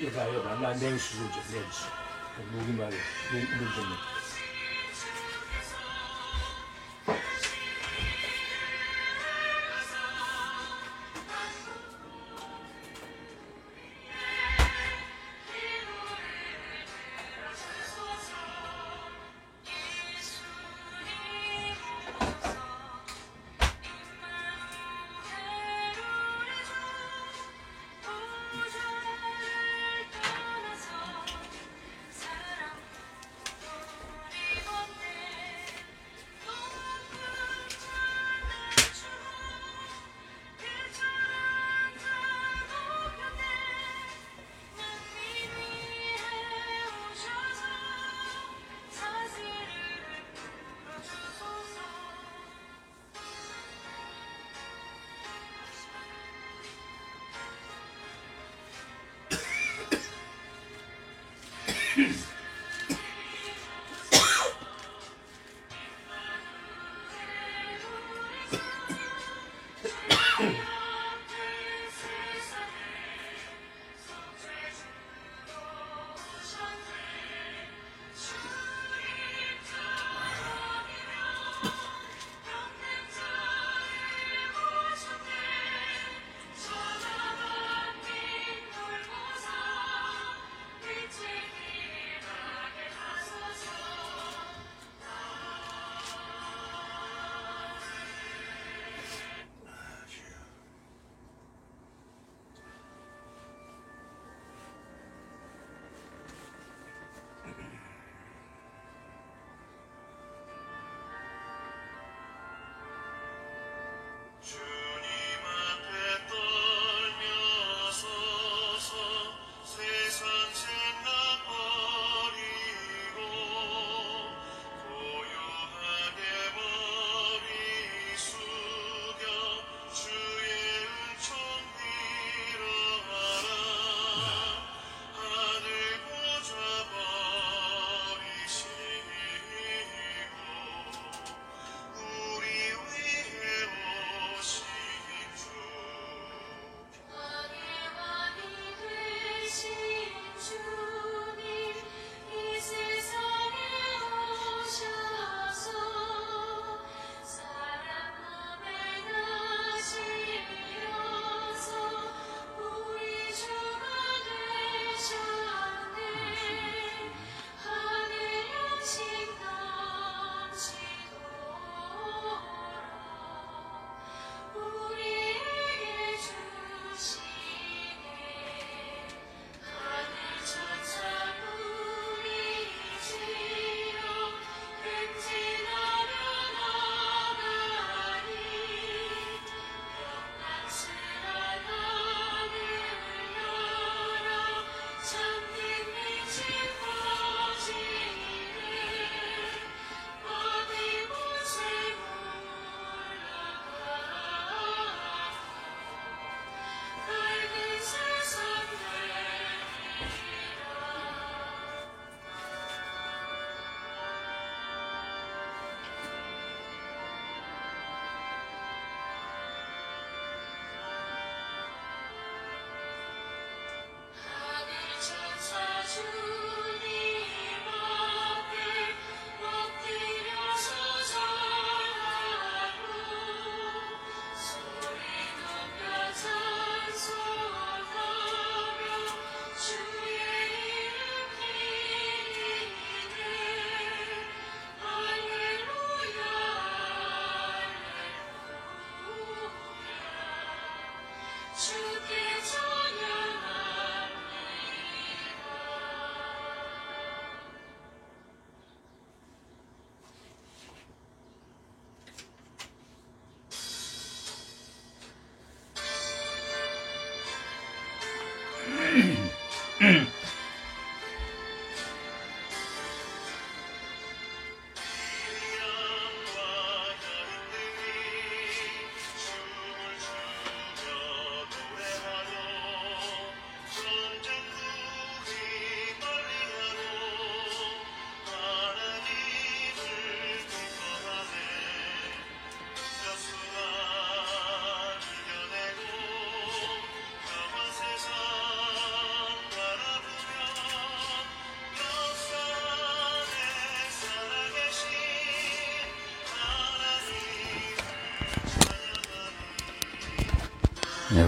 여봐, 나 냉수 좀 줘, 냉수. 목이 말이야, 물 좀 넣어.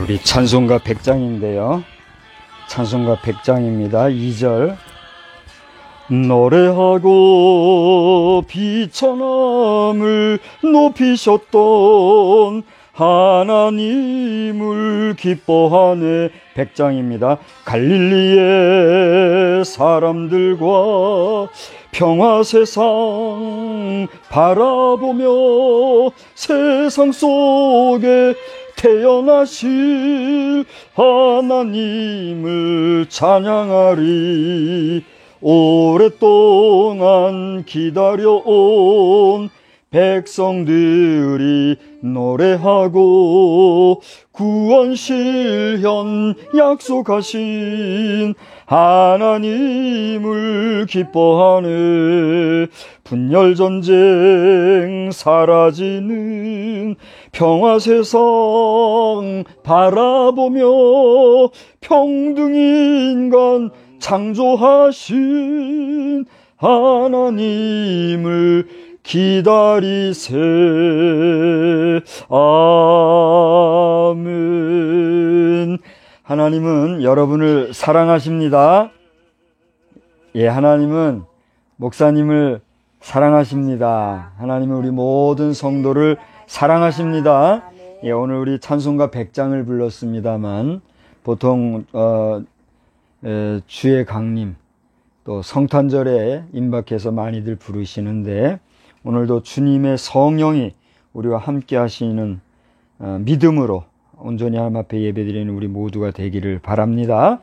우리 찬송가 100장인데요. 찬송가 100장입니다. 2절. 노래하고 비천함을 높이셨던 하나님을 기뻐하네. 100장입니다. 갈릴리의 사람들과 평화 세상 바라보며 세상 속에 태어나실 하나님을 찬양하리. 오랫동안 기다려온 백성들이 노래하고 구원 실현 약속하신 하나님을 기뻐하네. 분열전쟁 사라지는 평화세상 바라보며 평등인간 창조하신 하나님을 기다리세. 아멘. 하나님은 여러분을 사랑하십니다. 예, 하나님은 목사님을 사랑하십니다. 하나님은 우리 모든 성도를 사랑하십니다. 예, 오늘 우리 찬송가 100장을 불렀습니다만 보통 주의 강림 또 성탄절에 임박해서 많이들 부르시는데 오늘도 주님의 성령이 우리와 함께 하시는 믿음으로 온전히 하나님 앞에 예배드리는 우리 모두가 되기를 바랍니다.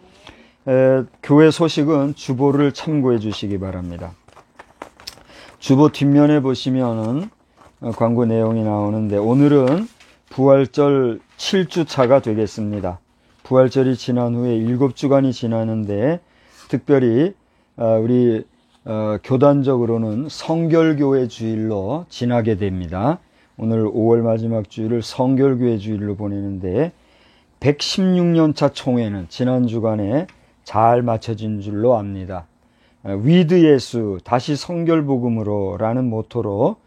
교회 소식은 주보를 참고해 주시기 바랍니다. 주보 뒷면에 보시면은 광고 내용이 나오는데 오늘은 부활절 7주차가 되겠습니다. 부활절이 지난 후에 7주간이 지나는데 특별히 우리 교단적으로는 성결교회 주일로 지나게 됩니다. 오늘 5월 마지막 주일을 성결교회 주일로 보내는데 116년차 총회는 지난 주간에 잘 마쳐진 줄로 압니다. 위드 예수 다시 성결복음으로 라는 모토로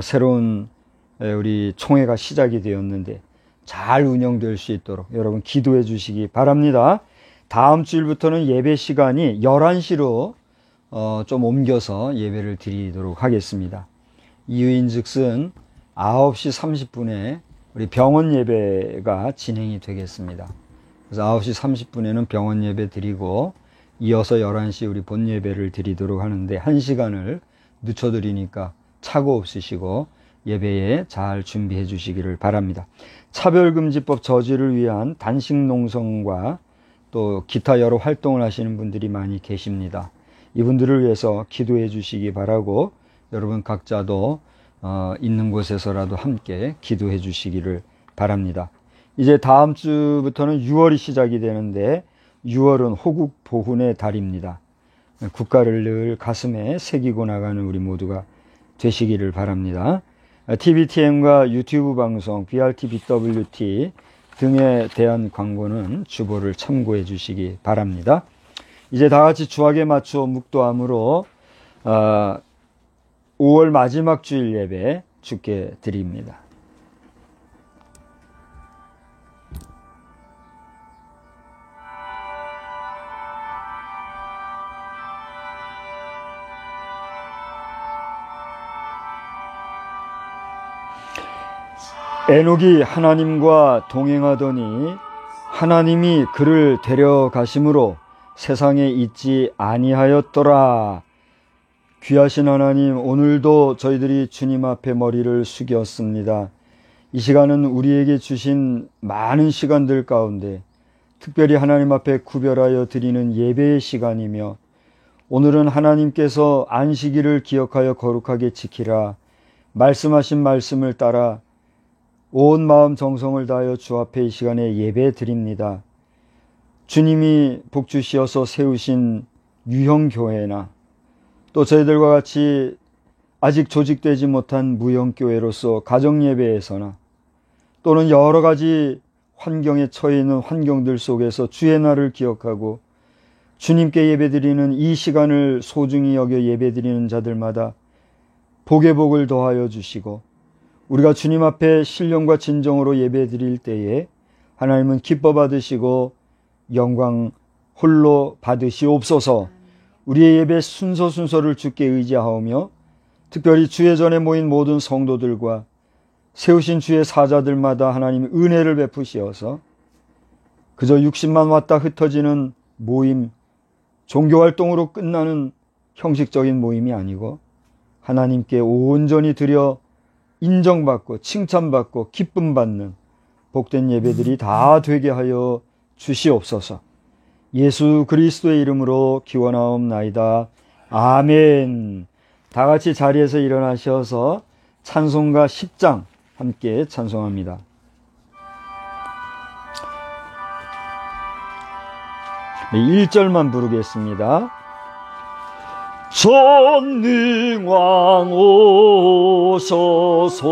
새로운 우리 총회가 시작이 되었는데 잘 운영될 수 있도록 여러분 기도해 주시기 바랍니다. 다음 주일부터는 예배 시간이 11시로 좀 옮겨서 예배를 드리도록 하겠습니다. 이유인즉슨 9시 30분에 우리 병원 예배가 진행이 되겠습니다. 그래서 9시 30분에는 병원 예배 드리고 이어서 11시 우리 본 예배를 드리도록 하는데 1시간을 늦춰드리니까 착오 없으시고 예배에 잘 준비해 주시기를 바랍니다. 차별금지법 저지를 위한 단식 농성과 또 기타 여러 활동을 하시는 분들이 많이 계십니다. 이분들을 위해서 기도해 주시기 바라고 여러분 각자도 있는 곳에서라도 함께 기도해 주시기를 바랍니다. 이제 다음 주부터는 6월이 시작이 되는데 6월은 호국 보훈의 달입니다. 국가를 늘 가슴에 새기고 나가는 우리 모두가 되시기를 바랍니다. TVTM과 유튜브 방송 BRTBWT 등에 대한 광고는 주보를 참고해 주시기 바랍니다. 이제 다 같이 주악에 맞추어 묵도함으로 5월 마지막 주일 예배 주께 드립니다. 에녹이 하나님과 동행하더니 하나님이 그를 데려가심으로 세상에 있지 아니하였더라. 귀하신 하나님, 오늘도 저희들이 주님 앞에 머리를 숙였습니다. 이 시간은 우리에게 주신 많은 시간들 가운데 특별히 하나님 앞에 구별하여 드리는 예배의 시간이며 오늘은 하나님께서 안식일을 기억하여 거룩하게 지키라 말씀하신 말씀을 따라 온 마음 정성을 다하여 주 앞에 이 시간에 예배 드립니다. 주님이 복주시어서 세우신 유형교회나 또 저희들과 같이 아직 조직되지 못한 무형교회로서 가정예배에서나 또는 여러 가지 환경에 처해 있는 환경들 속에서 주의 날을 기억하고 주님께 예배드리는 이 시간을 소중히 여겨 예배드리는 자들마다 복의 복을 더하여 주시고 우리가 주님 앞에 신령과 진정으로 예배드릴 때에 하나님은 기뻐 받으시고 영광 홀로 받으시옵소서. 우리의 예배 순서를 주께 의지하오며 특별히 주의 전에 모인 모든 성도들과 세우신 주의 사자들마다 하나님의 은혜를 베푸시어서 그저 60만 왔다 흩어지는 모임, 종교활동으로 끝나는 형식적인 모임이 아니고 하나님께 온전히 드려 인정받고 칭찬받고 기쁨받는 복된 예배들이 다 되게 하여 주시옵소서. 예수 그리스도의 이름으로 기원하옵나이다. 아멘. 다 같이 자리에서 일어나셔서 찬송가 10장 함께 찬송합니다. 네, 1절만 부르겠습니다. 전능왕 오셔서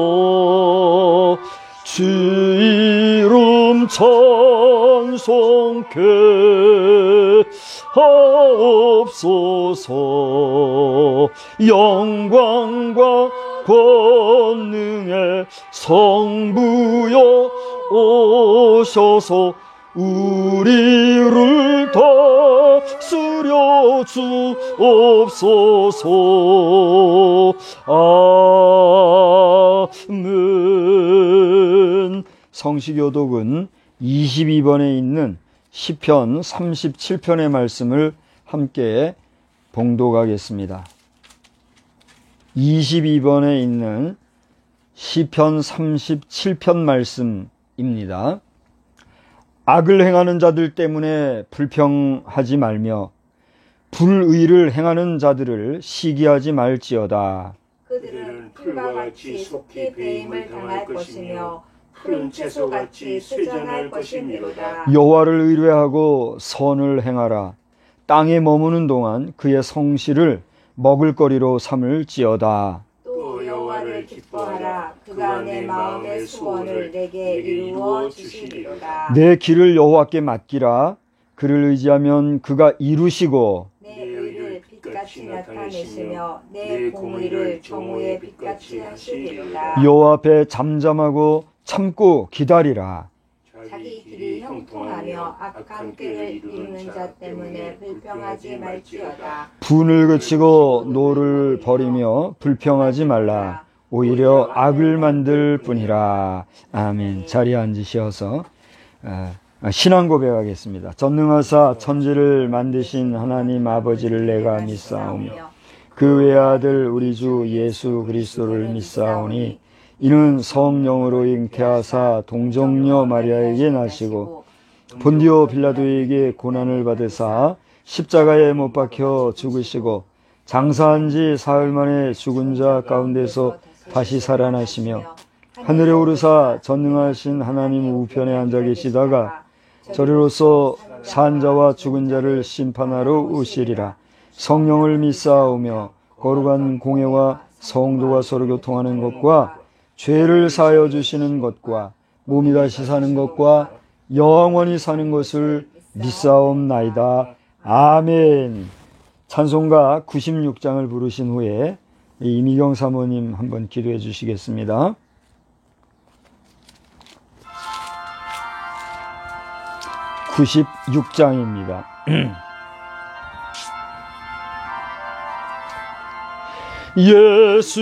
주 이름 찬송케 하옵소서. 영광과 권능의 성부여 오셔서 우리를 다스려 주옵소서. 아멘. 성시교독은 22번에 있는 시편 37편의 말씀을 함께 봉독하겠습니다. 22번에 있는 시편 37편 말씀입니다. 악을 행하는 자들 때문에 불평하지 말며 불의를 행하는 자들을 시기하지 말지어다. 그들은 풀과 같이 속히 배임을 당할 것이며 푸른 채소같이 쇠잔할 것이니로다. 여호와를 의뢰하고 선을 행하라. 땅에 머무는 동안 그의 성실을 먹을거리로 삼을지어다. 또 여호와를 기뻐하라. 그가 내 마음의 소원을 내게 이루어 주시리로다. 내 길을 여호와께 맡기라. 그를 의지하면 그가 이루시고 내 의를 빛같이 나타내시며 내 공의를 정오의 빛같이 하시리로다. 여호와 앞에 잠잠하고 참고 기다리라. 자기 길이 형통하며 악한 꾀를 이루는 자 때문에 불평하지 말지어다. 분을 그치고 노를 버리며 불평하지 말라. 오히려 악을 만들 뿐이라. 아멘. 자리에 앉으셔서 신앙 고백하겠습니다. 전능하사 천지를 만드신 하나님 아버지를 내가 믿사오며 그 외아들 우리 주 예수 그리스도를 믿사오니 이는 성령으로 잉태하사 동정녀 마리아에게 나시고 본디오 빌라도에게 고난을 받으사 십자가에 못 박혀 죽으시고 장사한 지 사흘 만에 죽은 자 가운데서 다시 살아나시며 하늘에 오르사 전능하신 하나님 우편에 앉아 계시다가 저리로서 산 자와 죽은 자를 심판하러 오시리라. 성령을 믿사오며 거룩한 공예와 성도가 서로 교통하는 것과 죄를 사하여 주시는 것과 몸이 다시 사는 것과 영원히 사는 것을 믿사옵나이다. 아멘. 찬송가 96장을 부르신 후에 이미경 사모님 한번 기도해 주시겠습니다. (96장입니다)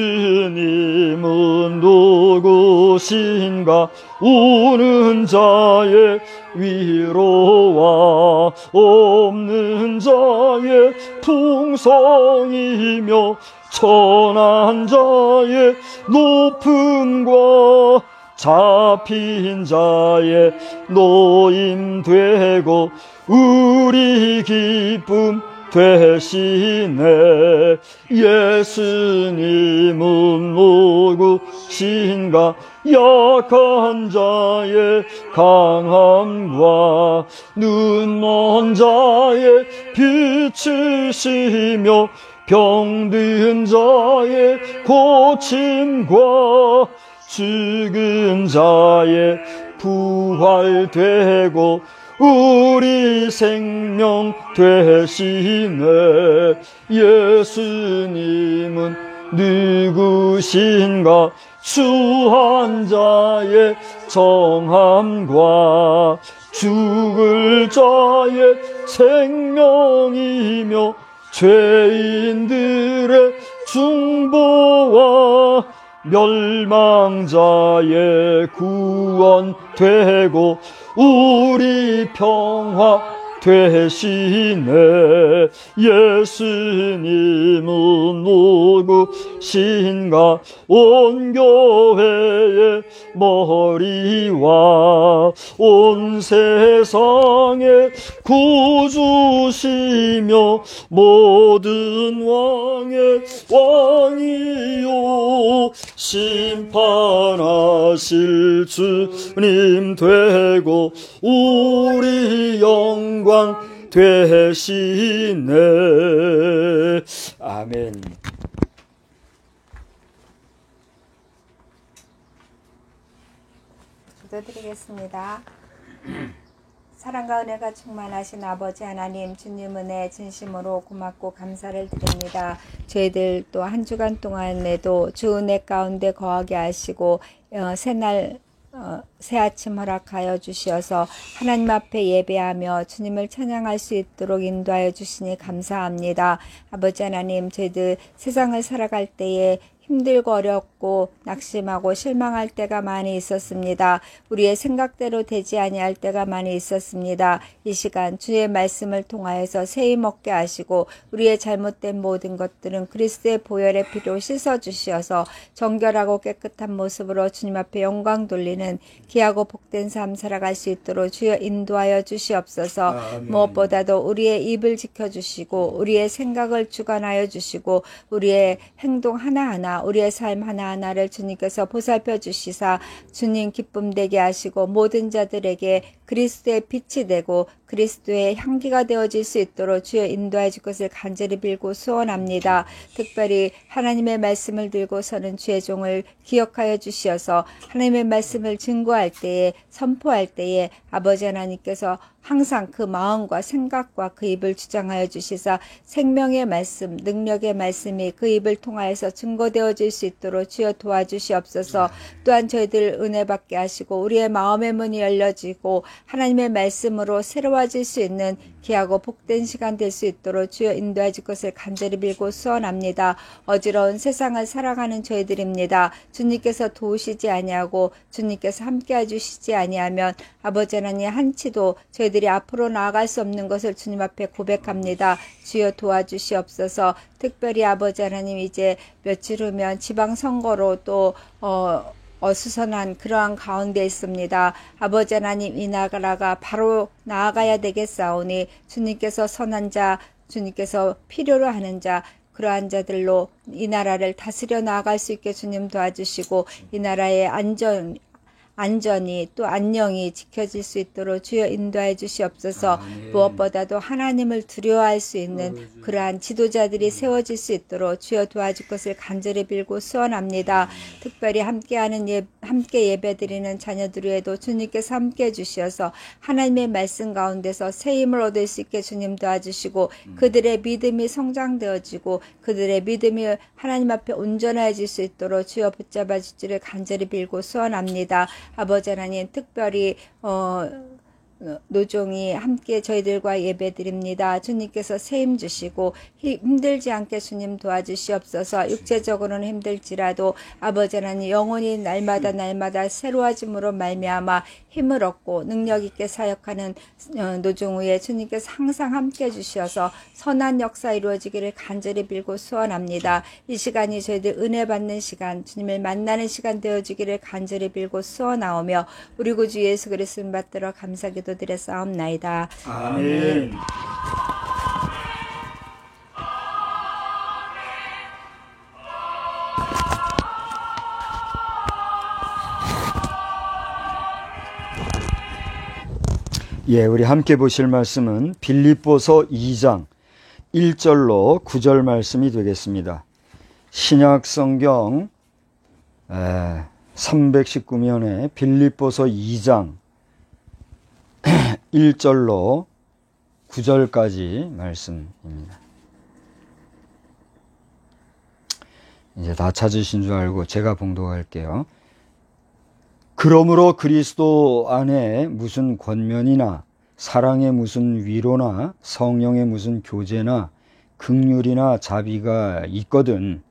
예수님은 누구신가? 우는 자의 위로와 없는 자의 풍성이며 천한 자의 높음과 잡힌 자의 노임되고 우리 기쁨 되시네. 예수님은 누구신가? 약한 자의 강함과 눈먼 자의 빛이시며 병든 자의 고침과 죽은 자의 부활되고 우리 생명 되시네. 예수님은 누구신가 주 한 자의 정함과 죽을 자의 생명이며 죄인들의 중보와 멸망자의 구원 되고 우리 평화 되시네. 예수님은 누구신가 온 교회의 머리와 온 세상의 구주시며 모든 왕의 왕이요 심판하실 주님 되고 우리 영광 되시네. 아멘. 기도드리겠습니다. 사랑과 은혜가 충만하신 아버지 하나님, 주님 은혜 진심으로 고맙고 감사를 드립니다. 저희들 또 한 주간 동안에도 주 은혜 가운데 거하게 하시고 새날 새 아침 허락하여 주시어서 하나님 앞에 예배하며 주님을 찬양할 수 있도록 인도하여 주시니 감사합니다. 아버지 하나님, 저희들 세상을 살아갈 때에 힘들고 어렵고 낙심하고 실망할 때가 많이 있었습니다. 우리의 생각대로 되지 아니할 때가 많이 있었습니다. 이 시간 주의 말씀을 통하여서 세임 먹게 하시고 우리의 잘못된 모든 것들은 그리스도의 보혈의 피로 씻어주시어서 정결하고 깨끗한 모습으로 주님 앞에 영광 돌리는 귀하고 복된 삶 살아갈 수 있도록 주여 인도하여 주시옵소서. 아멘. 무엇보다도 우리의 입을 지켜주시고 우리의 생각을 주관하여 주시고 우리의 행동 하나하나 우리의 삶 하나하나를 주님께서 보살펴 주시사 주님 기쁨 되게 하시고 모든 자들에게 그리스도의 빛이 되고 그리스도의 향기가 되어질 수 있도록 주여 인도해 줄 것을 간절히 빌고 소원합니다. 특별히 하나님의 말씀을 들고서는 주의 종을 기억하여 주시어서 하나님의 말씀을 증거할 때에 선포할 때에 아버지 하나님께서 항상 그 마음과 생각과 그 입을 주장하여 주시사 생명의 말씀, 능력의 말씀이 그 입을 통하여서 증거되어질 수 있도록 주여 도와주시옵소서. 또한 저희들 은혜 받게 하시고 우리의 마음의 문이 열려지고 하나님의 말씀으로 새로워질 수 있는 귀하고 복된 시간 될 수 있도록 주여 인도해 줄 것을 간절히 빌고 소원합니다. 어지러운 세상을 살아가는 저희들입니다. 주님께서 도우시지 아니하고 주님께서 함께해 주시지 아니하면 아버지 하나님 한치도 저희들이 앞으로 나아갈 수 없는 것을 주님 앞에 고백합니다. 주여 도와주시옵소서. 특별히 아버지 하나님 이제 며칠 후면 지방선거로 또 어수선한 그러한 가운데 있습니다. 아버지 하나님 이 나라가 바로 나아가야 되겠사오니 주님께서 선한 자, 주님께서 필요로 하는 자, 그러한 자들로 이 나라를 다스려 나아갈 수 있게 주님 도와주시고 이 나라의 안전이 또 안녕이 지켜질 수 있도록 주여 인도해 주시옵소서. 아멘. 무엇보다도 하나님을 두려워할 수 있는 그러한 지도자들이 세워질 수 있도록 주여 도와줄 것을 간절히 빌고 소원합니다. 특별히 함께 예배드리는 자녀들에도 주님께서 함께해 주시어서 하나님의 말씀 가운데서 새 힘을 얻을 수 있게 주님 도와주시고 그들의 믿음이 성장되어지고 그들의 믿음이 하나님 앞에 온전해질 수 있도록 주여 붙잡아 주시기를 간절히 빌고 소원합니다. 아버지 하나님 특별히 노종이 함께 저희들과 예배드립니다. 주님께서 새 힘 주시고 힘들지 않게 주님 도와주시옵소서. 육체적으로는 힘들지라도 아버지 하나님 영혼이 날마다 새로워짐으로 말미암아 힘을 얻고 능력 있게 사역하는 노종우에 주님께서 항상 함께 주시어서 선한 역사 이루어지기를 간절히 빌고 소원합니다. 이 시간이 저희들 은혜 받는 시간, 주님을 만나는 시간 되어지기를 간절히 빌고 소원하오며 우리 구주 예수 그리스도 받들어 감사 기도드렸사옵나이다. 아멘. 예, 우리 함께 보실 말씀은 빌립보서 2장 1절로 9절 말씀이 되겠습니다. 신약 성경 319면에 빌립보서 2장 1절로 9절까지 말씀입니다. 이제 다 찾으신 줄 알고 제가 봉독할게요. 그러므로 그리스도 안에 무슨 권면이나 사랑의 무슨 위로나 성령의 무슨 교제나 긍휼이나 자비가 있거든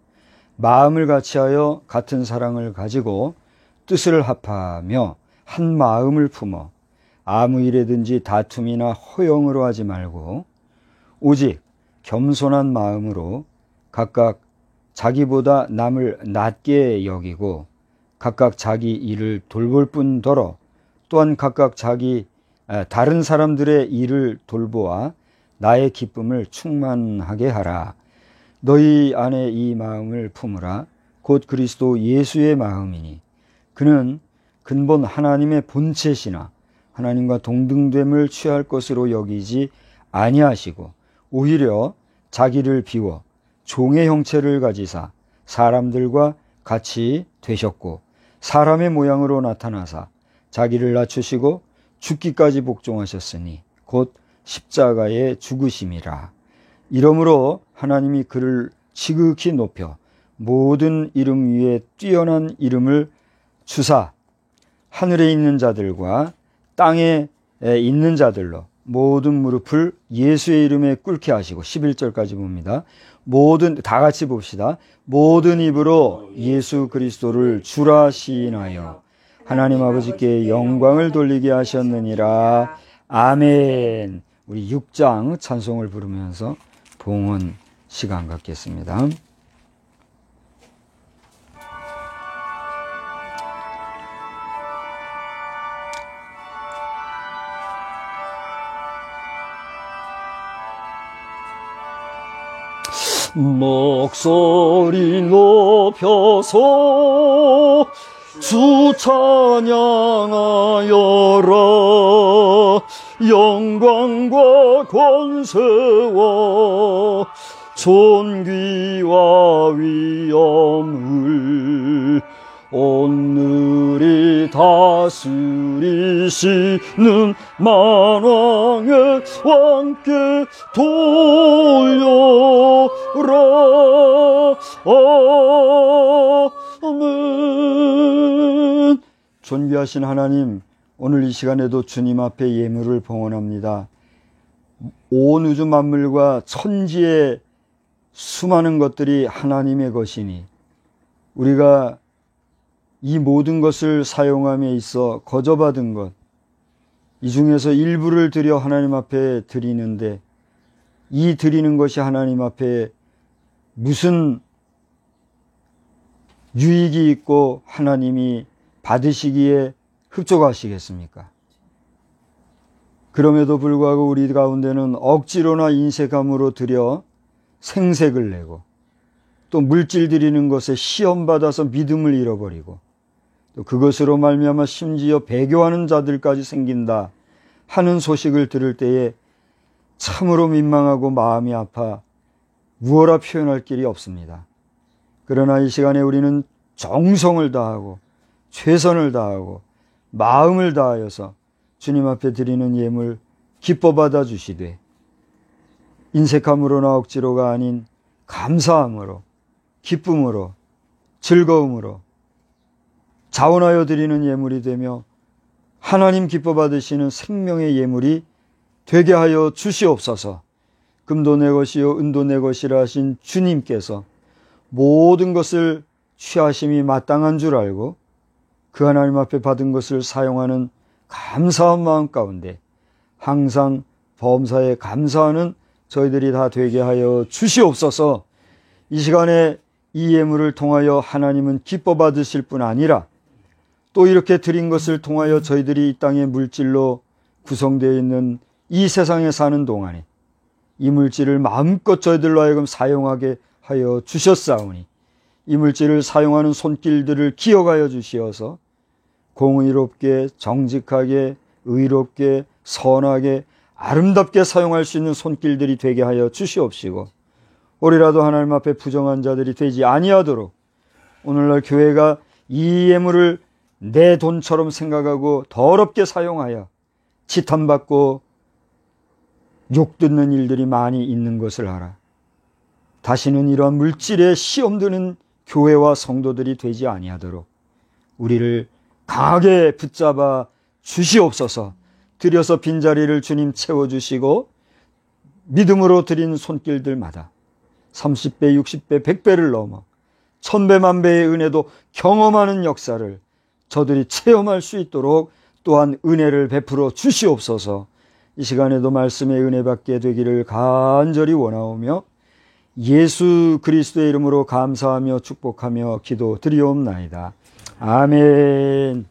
마음을 같이하여 같은 사랑을 가지고 뜻을 합하며 한 마음을 품어 아무 일에든지 다툼이나 허영으로 하지 말고 오직 겸손한 마음으로 각각 자기보다 남을 낮게 여기고 각각 자기 일을 돌볼 뿐더러 또한 각각 다른 사람들의 일을 돌보아 나의 기쁨을 충만하게 하라. 너희 안에 이 마음을 품으라. 곧 그리스도 예수의 마음이니 그는 근본 하나님의 본체시나 하나님과 동등됨을 취할 것으로 여기지 아니하시고 오히려 자기를 비워 종의 형체를 가지사 사람들과 같이 되셨고 사람의 모양으로 나타나사 자기를 낮추시고 죽기까지 복종하셨으니 곧 십자가에 죽으심이라. 이러므로 하나님이 그를 지극히 높여 모든 이름 위에 뛰어난 이름을 주사 하늘에 있는 자들과 땅에 있는 자들로 모든 무릎을 예수의 이름에 꿇게 하시고 11절까지 봅니다. 다 같이 봅시다. 모든 입으로 예수 그리스도를 주라 시인하여 하나님 아버지께 영광을 돌리게 하셨느니라. 아멘. 우리 6장 찬송을 부르면서 봉헌 시간 갖겠습니다. 목소리 높여서 주 찬양하여라. 영광과 권세와 존귀와 위엄을 오늘이 다스리시는 만왕의 왕께 돌려라. 아멘. 존귀하신 하나님, 오늘 이 시간에도 주님 앞에 예물을 봉헌합니다. 온 우주 만물과 천지의 수많은 것들이 하나님의 것이니 우리가 이 모든 것을 사용함에 있어 거저받은 것, 이 중에서 일부를 드려 하나님 앞에 드리는데 이 드리는 것이 하나님 앞에 무슨 유익이 있고 하나님이 받으시기에 흡족하시겠습니까? 그럼에도 불구하고 우리 가운데는 억지로나 인색함으로 드려 생색을 내고 또 물질 드리는 것에 시험받아서 믿음을 잃어버리고 또 그것으로 말미암아 심지어 배교하는 자들까지 생긴다 하는 소식을 들을 때에 참으로 민망하고 마음이 아파 무어라 표현할 길이 없습니다. 그러나 이 시간에 우리는 정성을 다하고 최선을 다하고 마음을 다하여서 주님 앞에 드리는 예물 기뻐 받아 주시되 인색함으로나 억지로가 아닌 감사함으로 기쁨으로 즐거움으로 자원하여 드리는 예물이 되며 하나님 기뻐 받으시는 생명의 예물이 되게 하여 주시옵소서. 금도 내 것이요 은도 내 것이라 하신 주님께서 모든 것을 취하심이 마땅한 줄 알고 그 하나님 앞에 받은 것을 사용하는 감사한 마음 가운데 항상 범사에 감사하는 저희들이 다 되게 하여 주시옵소서. 이 시간에 이 예물을 통하여 하나님은 기뻐 받으실 뿐 아니라 또 이렇게 드린 것을 통하여 저희들이 이 땅의 물질로 구성되어 있는 이 세상에 사는 동안에 이 물질을 마음껏 저희들로 하여금 사용하게 하여 주셨사오니 이 물질을 사용하는 손길들을 기억하여 주시어서 공의롭게 정직하게 의롭게 선하게 아름답게 사용할 수 있는 손길들이 되게 하여 주시옵시고 우리라도 하나님 앞에 부정한 자들이 되지 아니하도록 오늘날 교회가 이 예물을 내 돈처럼 생각하고 더럽게 사용하여 치탄받고 욕듣는 일들이 많이 있는 것을 알아. 다시는 이러한 물질에 시험드는 교회와 성도들이 되지 아니하도록 우리를 강하게 붙잡아 주시옵소서. 드려서 빈자리를 주님 채워주시고 믿음으로 드린 손길들마다 30배, 60배, 100배를 넘어 1000배, 만배의 은혜도 경험하는 역사를 저들이 체험할 수 있도록 또한 은혜를 베풀어 주시옵소서. 이 시간에도 말씀의 은혜 받게 되기를 간절히 원하오며 예수 그리스도의 이름으로 감사하며 축복하며 기도드리옵나이다. 아멘.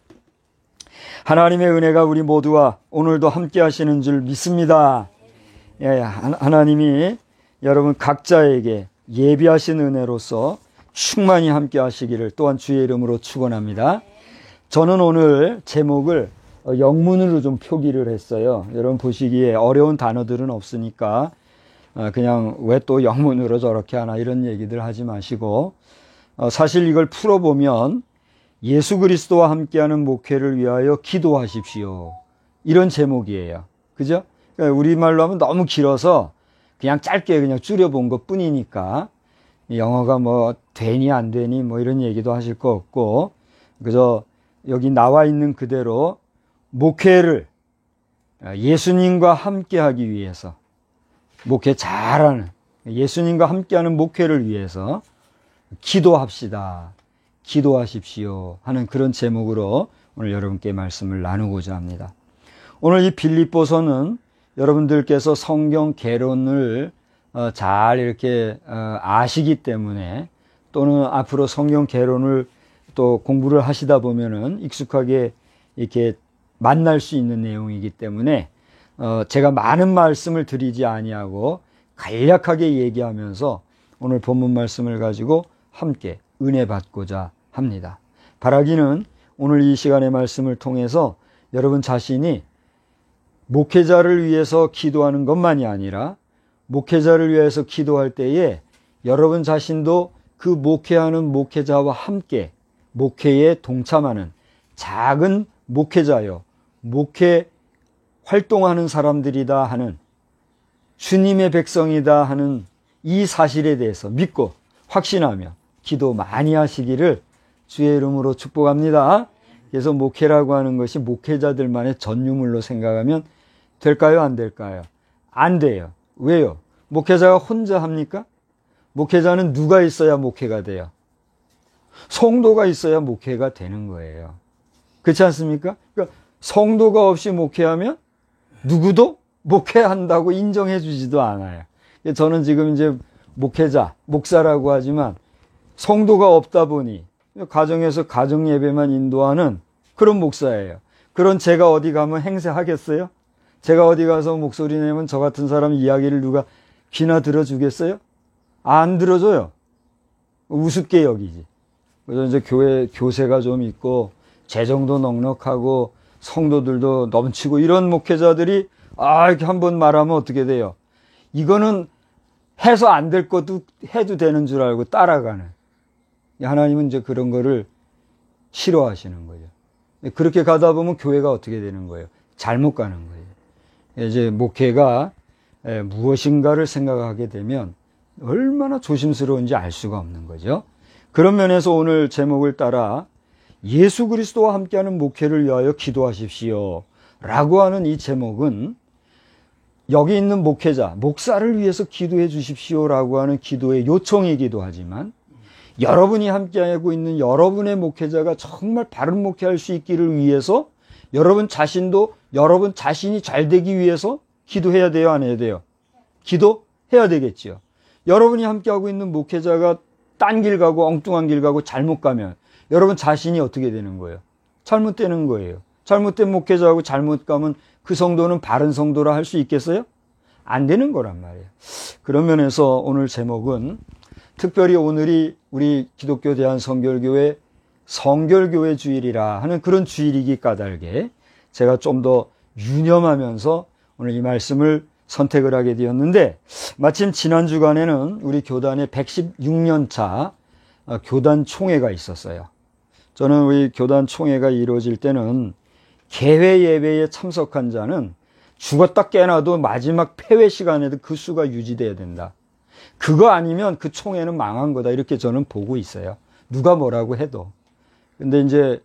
하나님의 은혜가 우리 모두와 오늘도 함께 하시는 줄 믿습니다. 하나님이 여러분 각자에게 예비하신 은혜로서 충만히 함께 하시기를 또한 주의 이름으로 축원합니다. 저는 오늘 제목을 영문으로 좀 표기를 했어요. 여러분 보시기에 어려운 단어들은 없으니까 그냥 왜 또 영문으로 저렇게 하나 이런 얘기들 하지 마시고 사실 이걸 풀어보면 예수 그리스도와 함께하는 목회를 위하여 기도하십시오. 이런 제목이에요. 그죠? 그러니까 우리말로 하면 너무 길어서 그냥 짧게 그냥 줄여본 것 뿐이니까 영어가 뭐 되니 안 되니 뭐 이런 얘기도 하실 거 없고 그저 여기 나와 있는 그대로 목회를 예수님과 함께하기 위해서 목회 잘하는 예수님과 함께하는 목회를 위해서 기도합시다. 기도하십시오 하는 그런 제목으로 오늘 여러분께 말씀을 나누고자 합니다. 오늘 이 빌립보서는 여러분들께서 성경 개론을 잘 이렇게 아시기 때문에 또는 앞으로 성경 개론을 또 공부를 하시다 보면은 익숙하게 이렇게 만날 수 있는 내용이기 때문에 제가 많은 말씀을 드리지 아니하고 간략하게 얘기하면서 오늘 본문 말씀을 가지고 함께 은혜 받고자 합니다. 바라기는 오늘 이 시간의 말씀을 통해서 여러분 자신이 목회자를 위해서 기도하는 것만이 아니라 목회자를 위해서 기도할 때에 여러분 자신도 그 목회하는 목회자와 함께 목회에 동참하는 작은 목회자요, 목회 활동하는 사람들이다 하는 주님의 백성이다 하는 이 사실에 대해서 믿고 확신하며 기도 많이 하시기를 주의 이름으로 축복합니다. 그래서 목회라고 하는 것이 목회자들만의 전유물로 생각하면 될까요? 안 될까요? 안 돼요. 왜요? 목회자가 혼자 합니까? 목회자는 누가 있어야 목회가 돼요? 성도가 있어야 목회가 되는 거예요. 그렇지 않습니까? 그러니까 성도가 없이 목회하면 누구도 목회한다고 인정해 주지도 않아요. 저는 지금 이제 목회자, 목사라고 하지만 성도가 없다 보니 가정에서 가정 예배만 인도하는 그런 목사예요. 그런 제가 어디 가면 행세하겠어요? 제가 어디 가서 목소리 내면 저 같은 사람 이야기를 누가 귀나 들어주겠어요? 안 들어줘요. 우습게 여기지. 그래서 이제 교회 교세가 좀 있고 재정도 넉넉하고 성도들도 넘치고 이런 목회자들이 이렇게 한번 말하면 어떻게 돼요? 이거는 해서 안 될 것도 해도 되는 줄 알고 따라가는. 하나님은 이제 그런 거를 싫어하시는 거예요. 그렇게 가다 보면 교회가 어떻게 되는 거예요? 잘못 가는 거예요. 이제 목회가 무엇인가를 생각하게 되면 얼마나 조심스러운지 알 수가 없는 거죠. 그런 면에서 오늘 제목을 따라 예수 그리스도와 함께하는 목회를 위하여 기도하십시오 라고 하는 이 제목은 여기 있는 목회자, 목사를 위해서 기도해 주십시오 라고 하는 기도의 요청이기도 하지만 여러분이 함께하고 있는 여러분의 목회자가 정말 바른 목회할 수 있기를 위해서 여러분 자신도 여러분 자신이 잘 되기 위해서 기도해야 돼요? 안 해야 돼요? 기도해야 되겠죠. 여러분이 함께하고 있는 목회자가 딴 길 가고 엉뚱한 길 가고 잘못 가면 여러분 자신이 어떻게 되는 거예요? 잘못되는 거예요. 잘못된 목회자하고 잘못 가면 그 성도는 바른 성도라 할 수 있겠어요? 안 되는 거란 말이에요. 그런 면에서 오늘 제목은 특별히 오늘이 우리 기독교 대한성결교회 성결교회 주일이라 하는 그런 주일이기 까닭에 제가 좀 더 유념하면서 오늘 이 말씀을 선택을 하게 되었는데 마침 지난 주간에는 우리 교단의 116년 차 교단 총회가 있었어요. 저는 우리 교단 총회가 이루어질 때는 개회 예배에 참석한 자는 죽었다 깨나도 마지막 폐회 시간에도 그 수가 유지돼야 된다. 그거 아니면 그 총회는 망한 거다 이렇게 저는 보고 있어요. 누가 뭐라고 해도. 근데 이제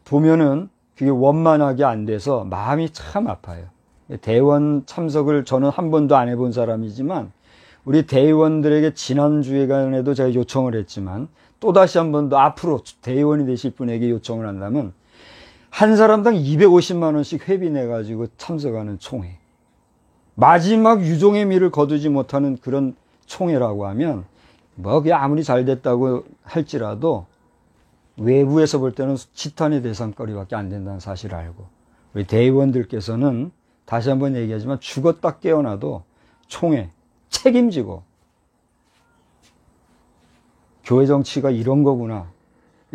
보면은 그게 원만하게 안 돼서 마음이 참 아파요. 대의원 참석을 저는 한 번도 안 해본 사람이지만 우리 대의원들에게 지난주에간에도 제가 요청을 했지만 또다시 한 번 더 앞으로 대의원이 되실 분에게 요청을 한다면 한 사람당 250만 원씩 회비 내가지고 참석하는 총회. 마지막 유종의 미를 거두지 못하는 그런 총회라고 하면 뭐 그게 아무리 잘 됐다고 할지라도 외부에서 볼 때는 지탄의 대상거리밖에 안 된다는 사실을 알고 우리 대의원들께서는 다시 한번 얘기하지만 죽었다 깨어나도 총회 책임지고 교회 정치가 이런 거구나.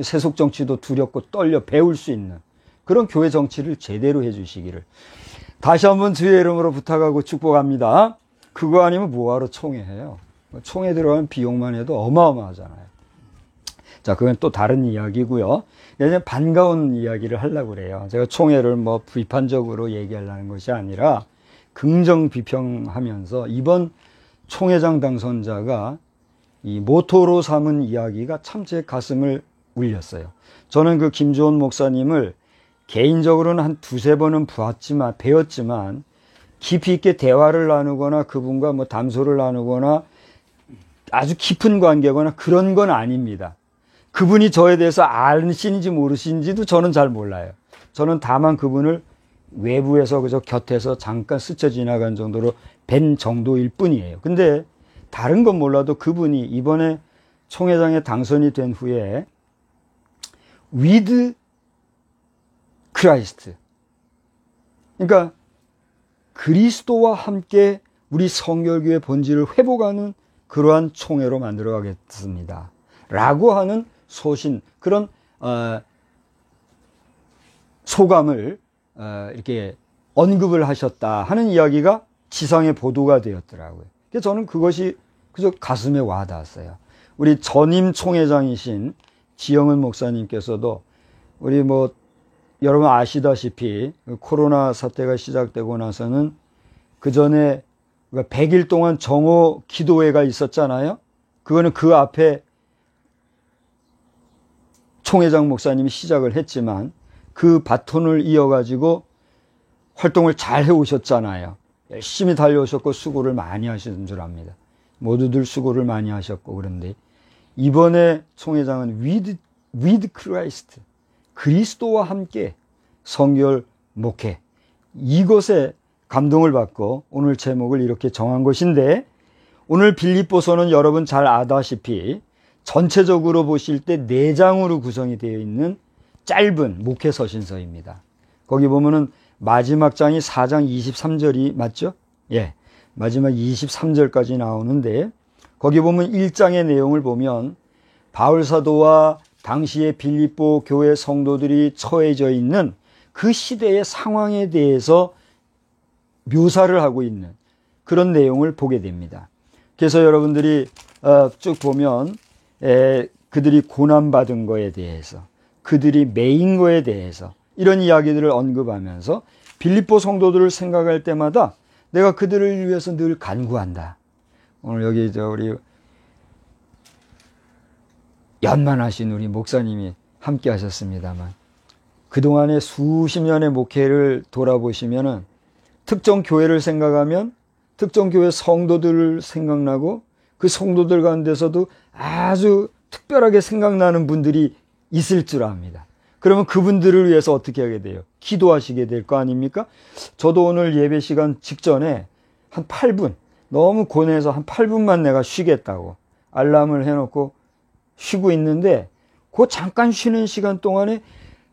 세속 정치도 두렵고 떨려 배울 수 있는 그런 교회 정치를 제대로 해주시기를 다시 한번 주의 이름으로 부탁하고 축복합니다. 그거 아니면 뭐하러 총회해요? 총회 들어가는 비용만 해도 어마어마하잖아요. 자, 그건 또 다른 이야기고요. 이제 반가운 이야기를 하려고 그래요. 제가 총회를 뭐 비판적으로 얘기하려는 것이 아니라 긍정 비평하면서 이번 총회장 당선자가 이 모토로 삼은 이야기가 참 제 가슴을 울렸어요. 저는 그 김주원 목사님을 개인적으로는 한 두세 번은 배웠지만 깊이 있게 대화를 나누거나 그분과 뭐 담소를 나누거나 아주 깊은 관계거나 그런 건 아닙니다. 그분이 저에 대해서 아시는지 모르시는지도 저는 잘 몰라요. 저는 다만 그분을 외부에서 그저 곁에서 잠깐 스쳐 지나간 정도로 뵌 정도일 뿐이에요. 근데 다른 건 몰라도 그분이 이번에 총회장에 당선이 된 후에 with 크라이스트, 그러니까 그리스도와 함께 우리 성결교회 본질을 회복하는 그러한 총회로 만들어 가겠습니다 라고 하는 소신, 그런 소감을 이렇게 언급을 하셨다 하는 이야기가 지상에 보도가 되었더라고요. 그래서 저는 그것이 그저 가슴에 와닿았어요. 우리 전임 총회장이신 지영은 목사님께서도 우리 뭐 여러분 아시다시피 코로나 사태가 시작되고 나서는 그 전에 100일 동안 정오 기도회가 있었잖아요. 그거는 그 앞에 총회장 목사님이 시작을 했지만 그 바톤을 이어가지고 활동을 잘 해오셨잖아요. 열심히 달려오셨고 수고를 많이 하신 줄 압니다. 모두들 수고를 많이 하셨고. 그런데 이번에 총회장은 with Christ, 그리스도와 함께 성결 목회, 이것에 감동을 받고 오늘 제목을 이렇게 정한 것인데, 오늘 빌립보서는 여러분 잘 아다시피 전체적으로 보실 때 4장으로 구성이 되어 있는 짧은 목회 서신서입니다. 거기 보면은 마지막 장이 4장 23절이 맞죠? 예. 마지막 23절까지 나오는데, 거기 보면 1장의 내용을 보면 바울 사도와 당시의 빌립보 교회 성도들이 처해져 있는 그 시대의 상황에 대해서 묘사를 하고 있는 그런 내용을 보게 됩니다. 그래서 여러분들이 쭉 보면 그들이 고난받은 거에 대해서, 그들이 매인 거에 대해서 이런 이야기들을 언급하면서 빌립보 성도들을 생각할 때마다 내가 그들을 위해서 늘 간구한다. 오늘 여기 우리 연만하신 우리 목사님이 함께 하셨습니다만, 그동안의 수십 년의 목회를 돌아보시면은 특정 교회를 생각하면 특정 교회 성도들을 생각나고, 그 성도들 가운데서도 아주 특별하게 생각나는 분들이 있을 줄 압니다. 그러면 그분들을 위해서 어떻게 하게 돼요? 기도하시게 될 거 아닙니까? 저도 오늘 예배 시간 직전에 한 8분, 너무 고뇌해서 한 8분만 내가 쉬겠다고 알람을 해놓고 쉬고 있는데, 그 잠깐 쉬는 시간 동안에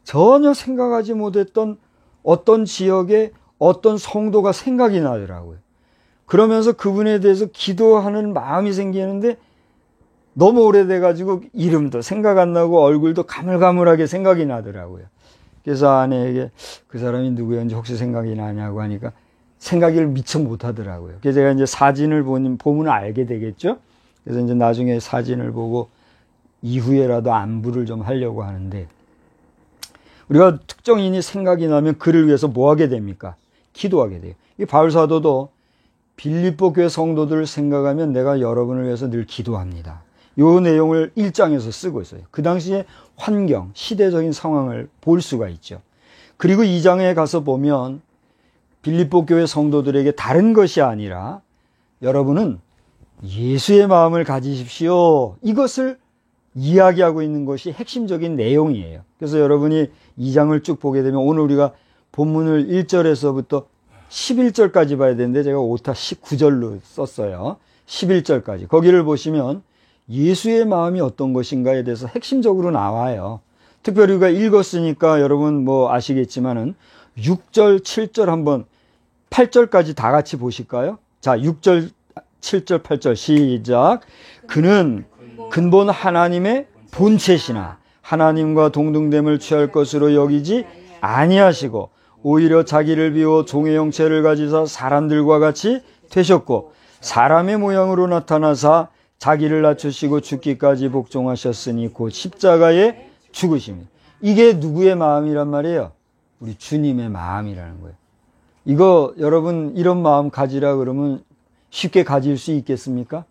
전혀 생각하지 못했던 어떤 지역의 어떤 성도가 생각이 나더라고요. 그러면서 그분에 대해서 기도하는 마음이 생기는데, 너무 오래돼가지고 이름도 생각 안 나고 얼굴도 가물가물하게 생각이 나더라고요. 그래서 아내에게 그 사람이 누구였는지 혹시 생각이 나냐고 하니까 생각을 미처 못하더라고요. 그래서 제가 이제 사진을 보면 알게 되겠죠. 그래서 이제 나중에 사진을 보고 이후에라도 안부를 좀 하려고 하는데, 우리가 특정인이 생각이 나면 그를 위해서 뭐 하게 됩니까? 기도하게 돼요. 이 바울 사도도 빌립보 교회 성도들을 생각하면 내가 여러분을 위해서 늘 기도합니다. 요 내용을 1장에서 쓰고 있어요. 그 당시에 환경, 시대적인 상황을 볼 수가 있죠. 그리고 2장에 가서 보면 빌립보 교회 성도들에게 다른 것이 아니라 여러분은 예수의 마음을 가지십시오. 이것을 이야기하고 있는 것이 핵심적인 내용이에요. 그래서 여러분이 2장을 쭉 보게 되면 오늘 우리가 본문을 1절에서부터 11절까지 봐야 되는데 제가 오타 19절로 썼어요. 11절까지. 거기를 보시면 예수의 마음이 어떤 것인가에 대해서 핵심적으로 나와요. 특별히 우리가 읽었으니까 여러분 뭐 아시겠지만은 6절, 7절 한번 8절까지 다 같이 보실까요? 자, 6절, 7절, 8절 시작. 그는 근본 하나님의 본체시나 하나님과 동등됨을 취할 것으로 여기지 아니하시고 오히려 자기를 비워 종의 형체를 가지사 사람들과 같이 되셨고 사람의 모양으로 나타나사 자기를 낮추시고 죽기까지 복종하셨으니 곧 십자가에 죽으십니다. 이게 누구의 마음이란 말이에요? 우리 주님의 마음이라는 거예요. 이거 여러분 이런 마음 가지라 그러면 쉽게 가질 수 있겠습니까?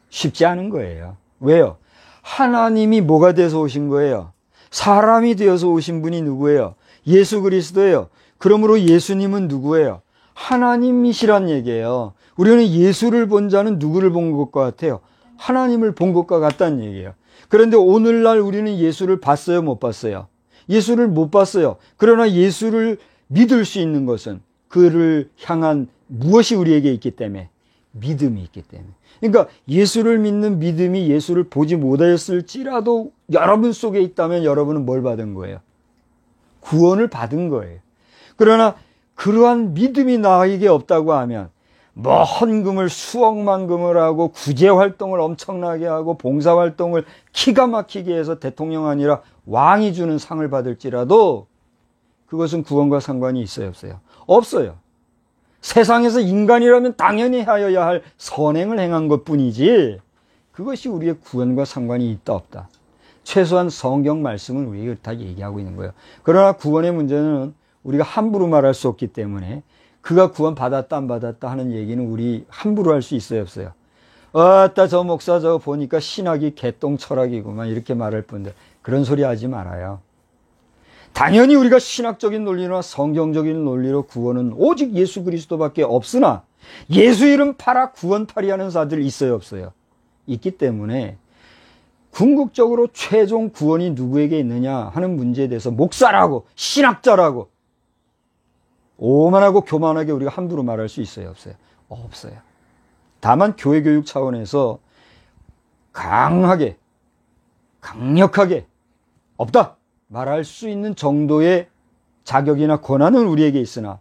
쉽지 않은 거예요. 왜요? 하나님이 뭐가 돼서 오신 거예요? 사람이 되어서 오신 분이 누구예요? 예수 그리스도예요. 그러므로 예수님은 누구예요? 하나님이시란 얘기예요. 우리는 예수를 본 자는 누구를 본 것과 같아요? 하나님을 본 것과 같다는 얘기예요. 그런데 오늘날 우리는 예수를 봤어요? 못 봤어요? 예수를 못 봤어요. 그러나 예수를 믿을 수 있는 것은 그를 향한 무엇이 우리에게 있기 때문에? 믿음이 있기 때문에. 그러니까 예수를 믿는 믿음이 예수를 보지 못하였을지라도 여러분 속에 있다면 여러분은 뭘 받은 거예요? 구원을 받은 거예요. 그러나 그러한 믿음이 나에게 없다고 하면 뭐 헌금을 수억만금을 하고 구제활동을 엄청나게 하고 봉사활동을 기가 막히게 해서 대통령 아니라 왕이 주는 상을 받을지라도 그것은 구원과 상관이 있어요, 없어요? 없어요. 세상에서 인간이라면 당연히 하여야 할 선행을 행한 것뿐이지 그것이 우리의 구원과 상관이 있다 없다. 최소한 성경 말씀은 우리에게 다 얘기하고 있는 거예요. 그러나 구원의 문제는 우리가 함부로 말할 수 없기 때문에 그가 구원 받았다 안 받았다 하는 얘기는 우리 함부로 할 수 있어요, 없어요? 아따 저 목사 저거 보니까 신학이 개똥 철학이구만 이렇게 말할 뿐인데 그런 소리 하지 말아요. 당연히 우리가 신학적인 논리나 성경적인 논리로 구원은 오직 예수 그리스도밖에 없으나 예수 이름 팔아 구원팔이 하는 자들 있어요, 없어요? 있기 때문에 궁극적으로 최종 구원이 누구에게 있느냐 하는 문제에 대해서 목사라고 신학자라고 오만하고 교만하게 우리가 함부로 말할 수 있어요, 없어요? 없어요. 다만 교회 교육 차원에서 강하게 강력하게 없다 말할 수 있는 정도의 자격이나 권한은 우리에게 있으나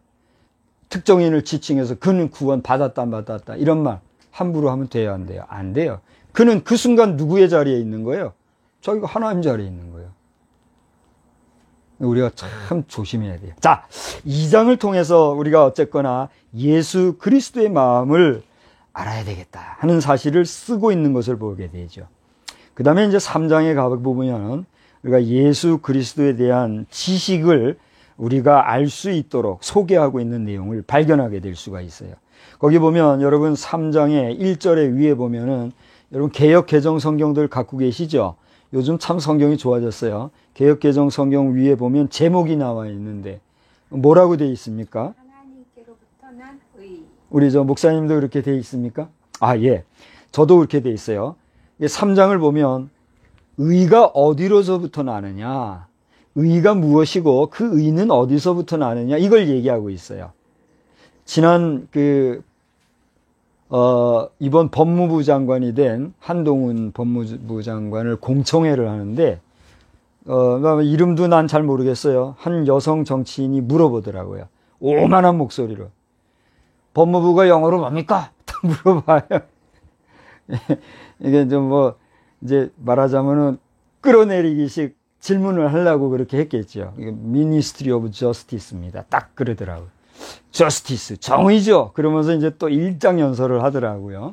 특정인을 지칭해서 그는 구원 받았다 안 받았다 이런 말 함부로 하면 돼요, 안 돼요? 안 돼요. 그는 그 순간 누구의 자리에 있는 거예요? 자기가 하나님 자리에 있는 거예요. 우리가 참 조심해야 돼요. 자, 2장을 통해서 우리가 어쨌거나 예수 그리스도의 마음을 알아야 되겠다 하는 사실을 쓰고 있는 것을 보게 되죠. 그 다음에 이제 3장에 가보면 우리가 예수 그리스도에 대한 지식을 우리가 알 수 있도록 소개하고 있는 내용을 발견하게 될 수가 있어요. 거기 보면 여러분 3장의 1절에 위에 보면은 여러분 개역 개정 성경들 갖고 계시죠? 요즘 참 성경이 좋아졌어요. 개역 개정 성경 위에 보면 제목이 나와 있는데 뭐라고 되어 있습니까? 하나님께로부터 난 의. 우리 저 목사님도 그렇게 되어 있습니까? 아, 예. 저도 그렇게 되어 있어요. 3장을 보면 의가 어디로서부터 나느냐, 의가 무엇이고 그 의는 어디서부터 나느냐 이걸 얘기하고 있어요. 지난 이번 법무부 장관이 된 한동훈 법무부 장관을 공청회를 하는데 이름도 난 잘 모르겠어요. 한 여성 정치인이 물어보더라고요. 오만한 목소리로. 법무부가 영어로 뭡니까? 물어봐요. 이게 좀 뭐 이제 말하자면은 끌어내리기식 질문을 하려고 그렇게 했겠죠. 이게 Ministry of Justice입니다. 딱 그러더라고요. Justice, 정의죠. 그러면서 이제 또 일장 연설을 하더라고요.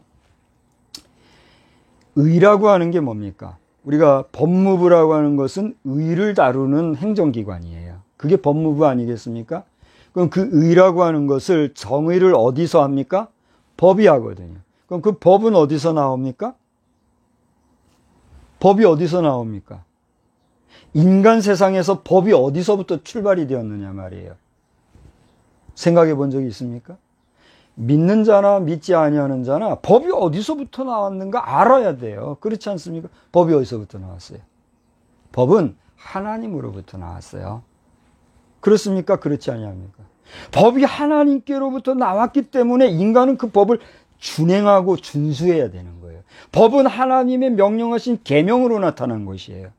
의라고 하는 게 뭡니까? 우리가 법무부라고 하는 것은 의를 다루는 행정기관이에요. 그게 법무부 아니겠습니까? 그럼 그 의라고 하는 것을 정의를 어디서 합니까? 법이 하거든요. 그럼 그 법은 어디서 나옵니까? 법이 어디서 나옵니까? 인간 세상에서 법이 어디서부터 출발이 되었느냐 말이에요. 생각해 본 적이 있습니까? 믿는 자나 믿지 아니하는 자나 법이 어디서부터 나왔는가 알아야 돼요. 그렇지 않습니까? 법이 어디서부터 나왔어요? 법은 하나님으로부터 나왔어요. 그렇습니까? 그렇지 아니합니까? 법이 하나님께로부터 나왔기 때문에 인간은 그 법을 준행하고 준수해야 되는 거예요. 법은 하나님의 명령하신 계명으로 나타난 것이에요.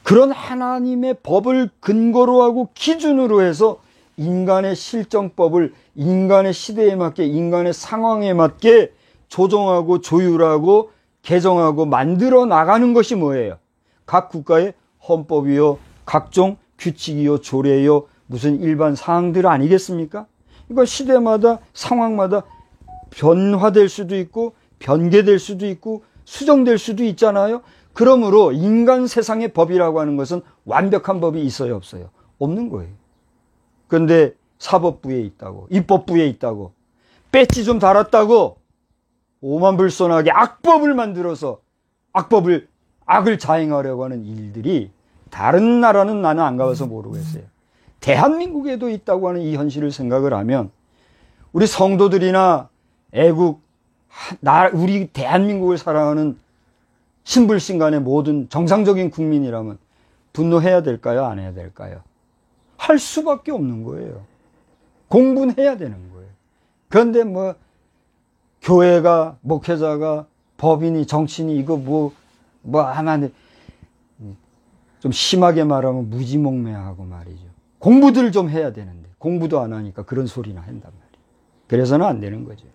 그런 하나님의 법을 근거로 하고 기준으로 해서 인간의 실정법을 인간의 시대에 맞게 인간의 상황에 맞게 조정하고 조율하고 개정하고 만들어 나가는 것이 뭐예요? 각 국가의 헌법이요, 각종 규칙이요, 조례요, 무슨 일반 사항들 아니겠습니까? 이거 시대마다 상황마다 변화될 수도 있고 변개될 수도 있고 수정될 수도 있잖아요. 그러므로 인간 세상의 법이라고 하는 것은 완벽한 법이 있어요, 없어요? 없는 거예요. 그런데 사법부에 있다고, 입법부에 있다고, 배지 좀 달았다고 오만불손하게 악법을 만들어서 악을 자행하려고 하는 일들이 다른 나라는 나는 안 가봐서 모르겠어요. 대한민국에도 있다고 하는 이 현실을 생각을 하면 우리 성도들이나 애국, 우리 대한민국을 사랑하는 신불신간의 모든 정상적인 국민이라면 분노해야 될까요? 안 해야 될까요? 할 수밖에 없는 거예요. 공부는 해야 되는 거예요. 그런데 뭐 교회가, 목회자가, 법인이, 정치인이 이거 하면 좀 심하게 말하면 무지몽매하고 말이죠. 공부들 좀 해야 되는데 공부도 안 하니까 그런 소리나 한단 말이에요. 그래서는 안 되는 거죠.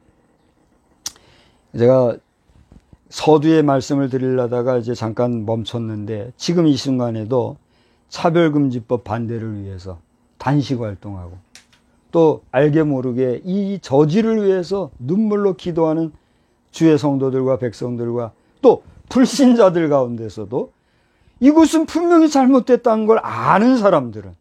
제가 서두에 말씀을 드리려다가 이제 잠깐 멈췄는데 지금 이 순간에도 차별금지법 반대를 위해서 단식 활동하고 또 알게 모르게 이 저지를 위해서 눈물로 기도하는 주의 성도들과 백성들과 또 불신자들 가운데서도 이것은 분명히 잘못됐다는 걸 아는 사람들은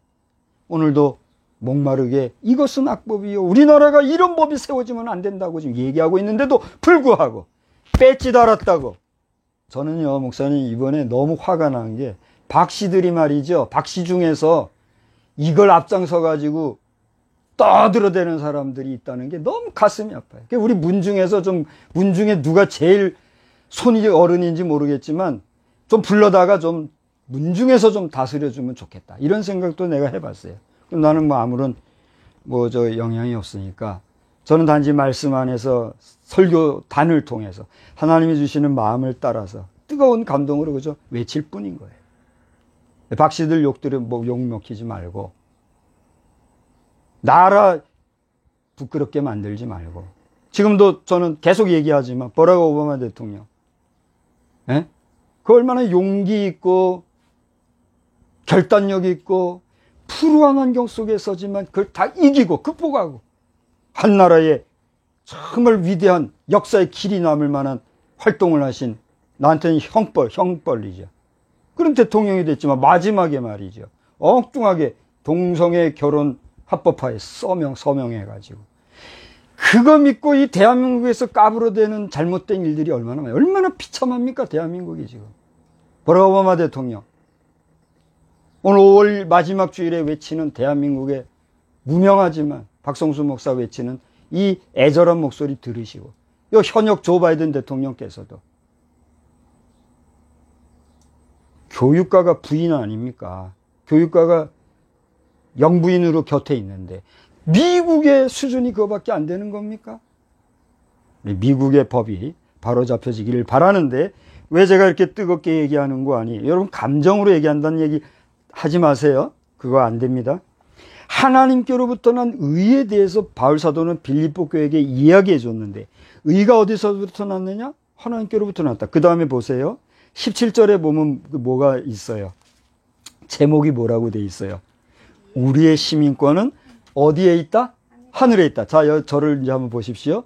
오늘도 목마르게 이것은 악법이요, 우리나라가 이런 법이 세워지면 안 된다고 지금 얘기하고 있는데도 불구하고 배지 달았다고. 저는요, 목사님, 이번에 너무 화가 난 게 박씨들이 말이죠, 박씨 중에서 이걸 앞장서 가지고 떠들어대는 사람들이 있다는 게 너무 가슴이 아파요. 우리 문중에서 문중에 누가 제일 손이 어른인지 모르겠지만 좀 불러다가 좀 문중에서 좀 다스려주면 좋겠다, 이런 생각도 내가 해봤어요. 나는 아무런 영향이 없으니까 저는 단지 말씀 안에서 설교단을 통해서 하나님이 주시는 마음을 따라서 뜨거운 감동으로 그저 외칠 뿐인 거예요. 박씨들 욕 먹히지 말고, 나라 부끄럽게 만들지 말고. 지금도 저는 계속 얘기하지만 버락 오바마 대통령, 그 얼마나 용기 있고 결단력 있고 불우한 환경 속에서지만 그걸 다 이기고 극복하고 한 나라의 정말 위대한 역사의 길이 남을 만한 활동을 하신, 나한테는 형벌이죠. 그런 대통령이 됐지만 마지막에 말이죠, 엉뚱하게 동성애 결혼 합법화에 서명해가지고 그거 믿고 이 대한민국에서 까불어대는 잘못된 일들이 얼마나 많아요. 얼마나 비참합니까, 대한민국이 지금. 버락 오바마 대통령, 오늘 5월 마지막 주일에 외치는 대한민국의 무명하지만 박성수 목사 외치는 이 애절한 목소리 들으시고, 이 현역 조 바이든 대통령께서도 교육가가 부인 아닙니까? 교육가가 영부인으로 곁에 있는데 미국의 수준이 그거밖에 안 되는 겁니까? 미국의 법이 바로 잡혀지기를 바라는데 왜 제가 이렇게 뜨겁게 얘기하는 거 아니에요? 여러분, 감정으로 얘기한다는 얘기 하지 마세요. 그거 안 됩니다. 하나님께로부터 난 의에 대해서 바울 사도는 빌립보 교회에게 이야기해 줬는데, 의가 어디서부터 났느냐? 하나님께로부터 났다. 그 다음에 보세요. 17절에 보면 뭐가 있어요? 제목이 뭐라고 돼 있어요? 우리의 시민권은 어디에 있다? 하늘에 있다. 자, 저를 이제 한번 보십시오.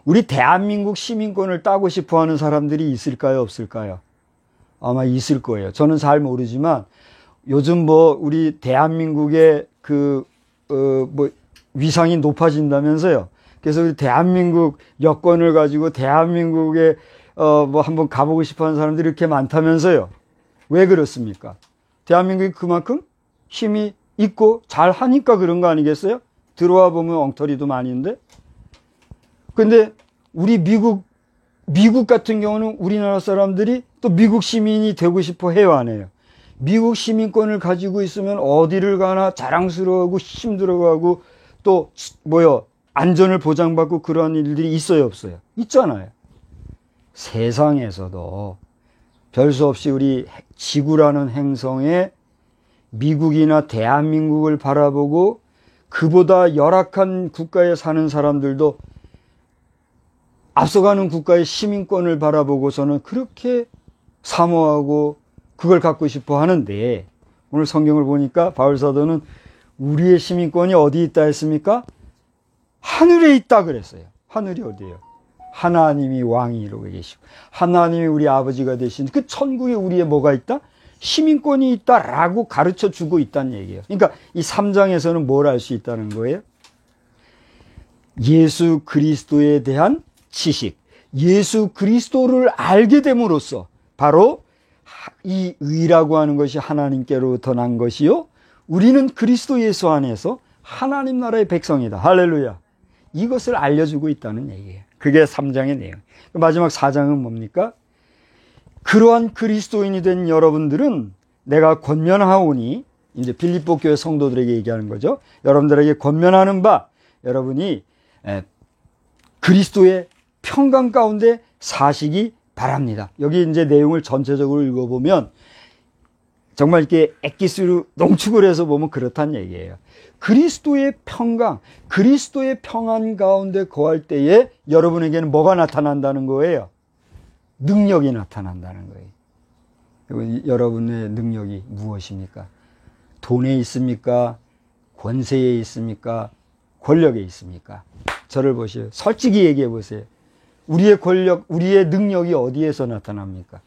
우리 대한민국 시민권을 따고 싶어 하는 사람들이 있을까요, 없을까요? 아마 있을 거예요. 저는 잘 모르지만 요즘 우리 대한민국의 위상이 높아진다면서요. 그래서 우리 대한민국 여권을 가지고 대한민국의 뭐 한번 가보고 싶어 하는 사람들이 이렇게 많다면서요. 왜 그렇습니까? 대한민국이 그만큼 힘이 있고 잘 하니까 그런 거 아니겠어요? 들어와 보면 엉터리도 많이 있는데. 근데 우리 미국 같은 경우는 우리나라 사람들이 또 미국 시민이 되고 싶어 해요, 안 해요? 미국 시민권을 가지고 있으면 어디를 가나 자랑스러워하고 힘들어하고 또 안전을 보장받고 그런 일들이 있어요, 없어요? 있잖아요. 세상에서도 별 수 없이 우리 지구라는 행성에 미국이나 대한민국을 바라보고 그보다 열악한 국가에 사는 사람들도 앞서가는 국가의 시민권을 바라보고서는 그렇게 사모하고 그걸 갖고 싶어 하는데, 오늘 성경을 보니까 바울사도는 우리의 시민권이 어디 있다 했습니까? 하늘에 있다 그랬어요. 하늘이 어디예요? 하나님이 왕이라고 계시고 하나님이 우리 아버지가 되신 그 천국에 우리의 뭐가 있다? 시민권이 있다라고 가르쳐 주고 있다는 얘기예요. 그러니까 이 3장에서는 뭘 알 수 있다는 거예요? 예수 그리스도에 대한 지식, 예수 그리스도를 알게 됨으로써 바로 이 의라고 하는 것이 하나님께로부터 난 것이요, 우리는 그리스도 예수 안에서 하나님 나라의 백성이다. 할렐루야. 이것을 알려주고 있다는 얘기예요. 그게 3장의 내용. 마지막 4장은 뭡니까? 그러한 그리스도인이 된 여러분들은 내가 권면하오니, 이제 빌립보 교회 성도들에게 얘기하는 거죠. 여러분들에게 권면하는 바, 여러분이 그리스도의 평강 가운데 사시기 바랍니다. 여기 이제 내용을 전체적으로 읽어보면 정말 이렇게 엑기스로 농축을 해서 보면 그렇다는 얘기예요. 그리스도의 평강, 그리스도의 평안 가운데 거할 때에 여러분에게는 뭐가 나타난다는 거예요? 능력이 나타난다는 거예요. 여러분의 능력이 무엇입니까? 돈에 있습니까? 권세에 있습니까? 권력에 있습니까? 저를 보세요. 솔직히 얘기해 보세요. 우리의 권력, 우리의 능력이 어디에서 나타납니까?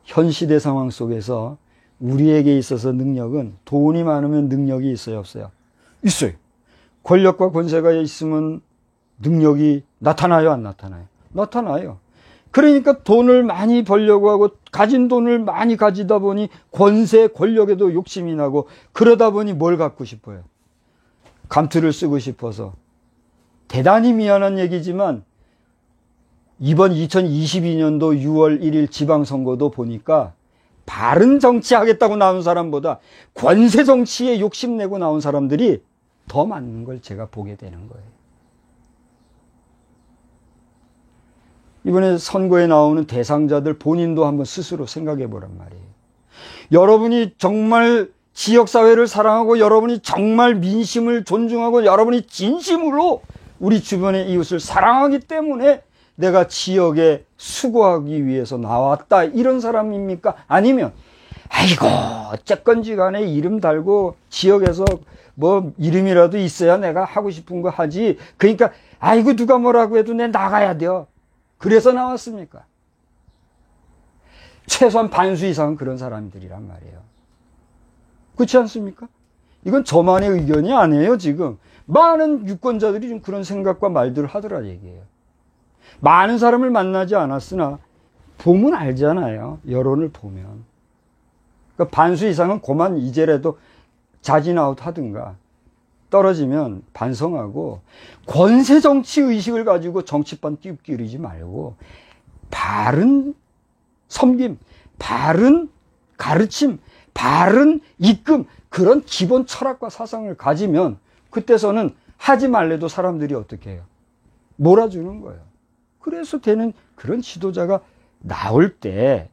현 시대 상황 속에서 우리에게 있어서 능력은, 돈이 많으면 능력이 있어요, 없어요? 있어요. 권력과 권세가 있으면 능력이 나타나요, 안 나타나요? 나타나요. 그러니까 돈을 많이 벌려고 하고 가진 돈을 많이 가지다 보니 권세, 권력에도 욕심이 나고, 그러다 보니 뭘 갖고 싶어요? 감투를 쓰고 싶어서. 대단히 미안한 얘기지만 이번 2022년도 6월 1일 지방선거도 보니까 바른 정치하겠다고 나온 사람보다 권세 정치에 욕심내고 나온 사람들이 더 많은 걸 제가 보게 되는 거예요. 이번에 선거에 나오는 대상자들 본인도 한번 스스로 생각해 보란 말이에요. 여러분이 정말 지역사회를 사랑하고, 여러분이 정말 민심을 존중하고, 여러분이 진심으로 우리 주변의 이웃을 사랑하기 때문에 내가 지역에 수고하기 위해서 나왔다, 이런 사람입니까? 아니면 아이고 어쨌건지 간에 이름 달고 지역에서 뭐 이름이라도 있어야 내가 하고 싶은 거 하지, 그러니까 아이고 누가 뭐라고 해도 내 나가야 돼요, 그래서 나왔습니까? 최소한 반수 이상은 그런 사람들이란 말이에요. 그렇지 않습니까? 이건 저만의 의견이 아니에요. 지금 많은 유권자들이 좀 그런 생각과 말들을 하더라 얘기예요. 많은 사람을 만나지 않았으나 보면 알잖아요. 여론을 보면. 그러니까 반수 이상은 그만 이제라도 자진아웃 하든가, 떨어지면 반성하고, 권세 정치 의식을 가지고 정치판 끼우끼리지 말고 바른 섬김, 바른 가르침, 바른 입금, 그런 기본 철학과 사상을 가지면 그때서는 하지 말래도 사람들이 어떻게 해요? 몰아주는 거예요. 그래서 되는 그런 지도자가 나올 때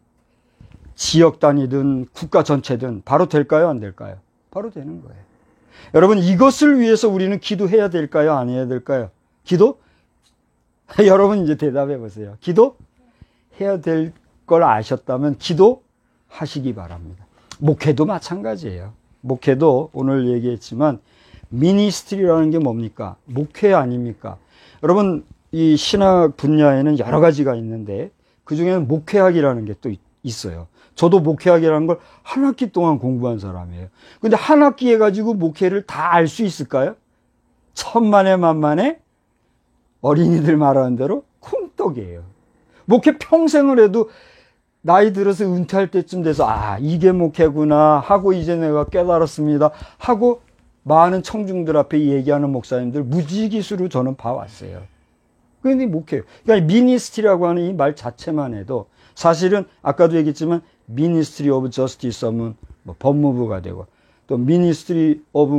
지역 단위든 국가 전체든 바로 될까요, 안 될까요? 바로 되는 거예요. 여러분, 이것을 위해서 우리는 기도해야 될까요, 안 해야 될까요? 기도? 여러분 이제 대답해 보세요. 기도? 해야 될 걸 아셨다면 기도하시기 바랍니다. 목회도 마찬가지예요. 목회도 오늘 얘기했지만 미니스트리라는 게 뭡니까? 목회 아닙니까? 여러분, 이 신학 분야에는 여러 가지가 있는데 그 중에는 목회학이라는 게 또 있어요. 저도 목회학이라는 걸 한 학기 동안 공부한 사람이에요. 근데 한 학기 해가지고 목회를 다 알 수 있을까요? 천만에 만만에 어린이들 말하는 대로 콩떡이에요. 목회 평생을 해도 나이 들어서 은퇴할 때쯤 돼서 이게 목회구나 하고 이제 내가 깨달았습니다 하고 많은 청중들 앞에 얘기하는 목사님들 무지기수로 저는 봐왔어요. 그런데 목회요. 그러니까 미니스트리라고 하는 이 말 자체만 해도 사실은 아까도 얘기했지만 미니스트리 오브 저스티스 하면 뭐 법무부가 되고 또 미니스트리 오브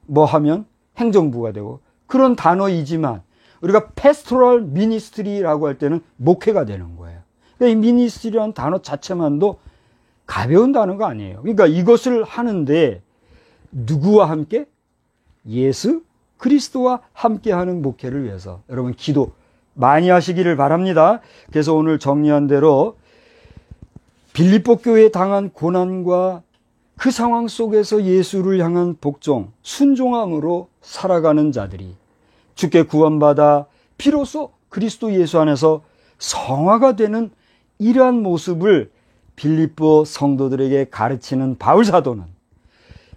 뭐 하면 행정부가 되고 그런 단어이지만 우리가 패스토럴 미니스트리라고 할 때는 목회가 되는 거예요. 그러니까 이 미니스트리라는 단어 자체만도 가벼운 단어가 아니에요. 그러니까 이것을 하는데 누구와 함께? 예수 그리스도와 함께하는 목회를 위해서 여러분 기도 많이 하시기를 바랍니다. 그래서 오늘 정리한 대로 빌립보 교회에 당한 고난과 그 상황 속에서 예수를 향한 복종, 순종함으로 살아가는 자들이 주께 구원받아 비로소 그리스도 예수 안에서 성화가 되는 이러한 모습을 빌립보 성도들에게 가르치는 바울 사도는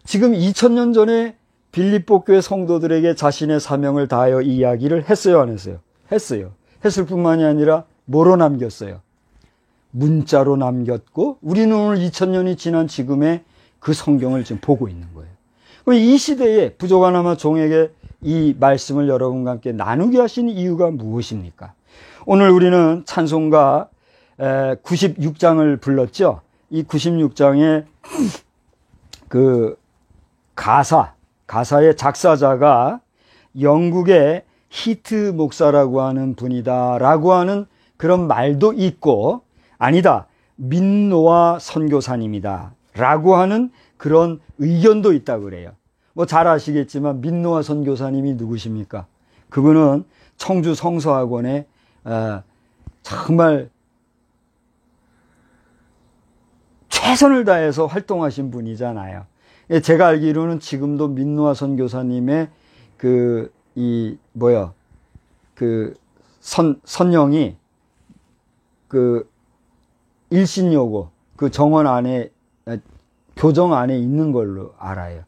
지금 2000년 전에 빌립보 교회 성도들에게 자신의 사명을 다하여 이 이야기를 했어요, 안 했어요? 했어요. 했을 뿐만이 아니라 뭐로 남겼어요? 문자로 남겼고 우리는 오늘 2000년이 지난 지금의 그 성경을 지금 보고 있는 거예요. 그럼 이 시대에 부족하나마 종에게 이 말씀을 여러분과 함께 나누게 하신 이유가 무엇입니까? 오늘 우리는 찬송가 96장을 불렀죠. 이 96장의 그 가사의 작사자가 영국의 히트 목사라고 하는 분이다라고 하는 그런 말도 있고 아니다 민노아 선교사님이다 라고 하는 그런 의견도 있다고 그래요. 뭐 잘 아시겠지만 민노아 선교사님이 누구십니까? 그분은 청주 성서학원에 정말 최선을 다해서 활동하신 분이잖아요. 제가 알기로는 지금도 민노아 선교사님의 선영이 일신여고 정원 안에 교정 안에 있는 걸로 알아요.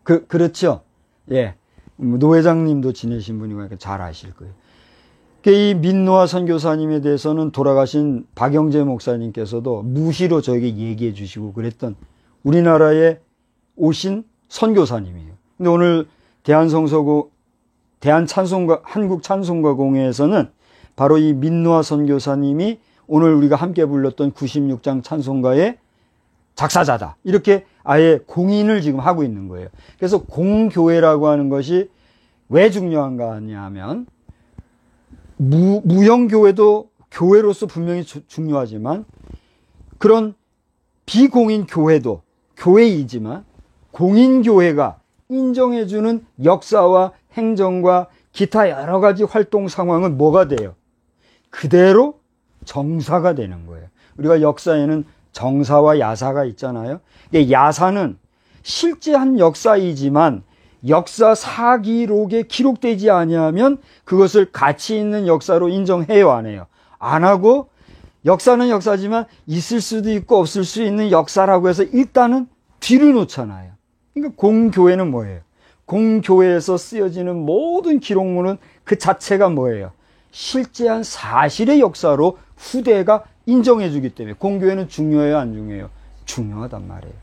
그렇죠? 예. 노 회장님도 지내신 분이고 잘 아실 거예요. 이 민노아 선교사님에 대해서는 돌아가신 박영재 목사님께서도 무시로 저에게 얘기해 주시고 그랬던 우리나라에 오신 선교사님이에요. 근데 오늘 한국 찬송가공회에서는 바로 이 민노아 선교사님이 오늘 우리가 함께 불렀던 96장 찬송가의 작사자다. 이렇게 아예 공인을 지금 하고 있는 거예요. 그래서 공교회라고 하는 것이 왜 중요한가 하냐면 무형교회도 교회로서 분명히 중요하지만 그런 비공인 교회도 교회이지만 공인교회가 인정해주는 역사와 행정과 기타 여러 가지 활동 상황은 뭐가 돼요? 그대로 정사가 되는 거예요. 우리가 역사에는 정사와 야사가 있잖아요. 야사는 실제한 역사이지만 역사 사기록에 기록되지 아니하면 그것을 가치 있는 역사로 인정해요, 안 해요? 안 하고 역사는 역사지만 있을 수도 있고 없을 수 있는 역사라고 해서 일단은 뒤로 놓잖아요. 그러니까 공교회는 뭐예요? 공교회에서 쓰여지는 모든 기록물은 그 자체가 뭐예요? 실제한 사실의 역사로 후대가 인정해 주기 때문에 공교회는 중요해요, 안 중요해요? 중요하단 말이에요.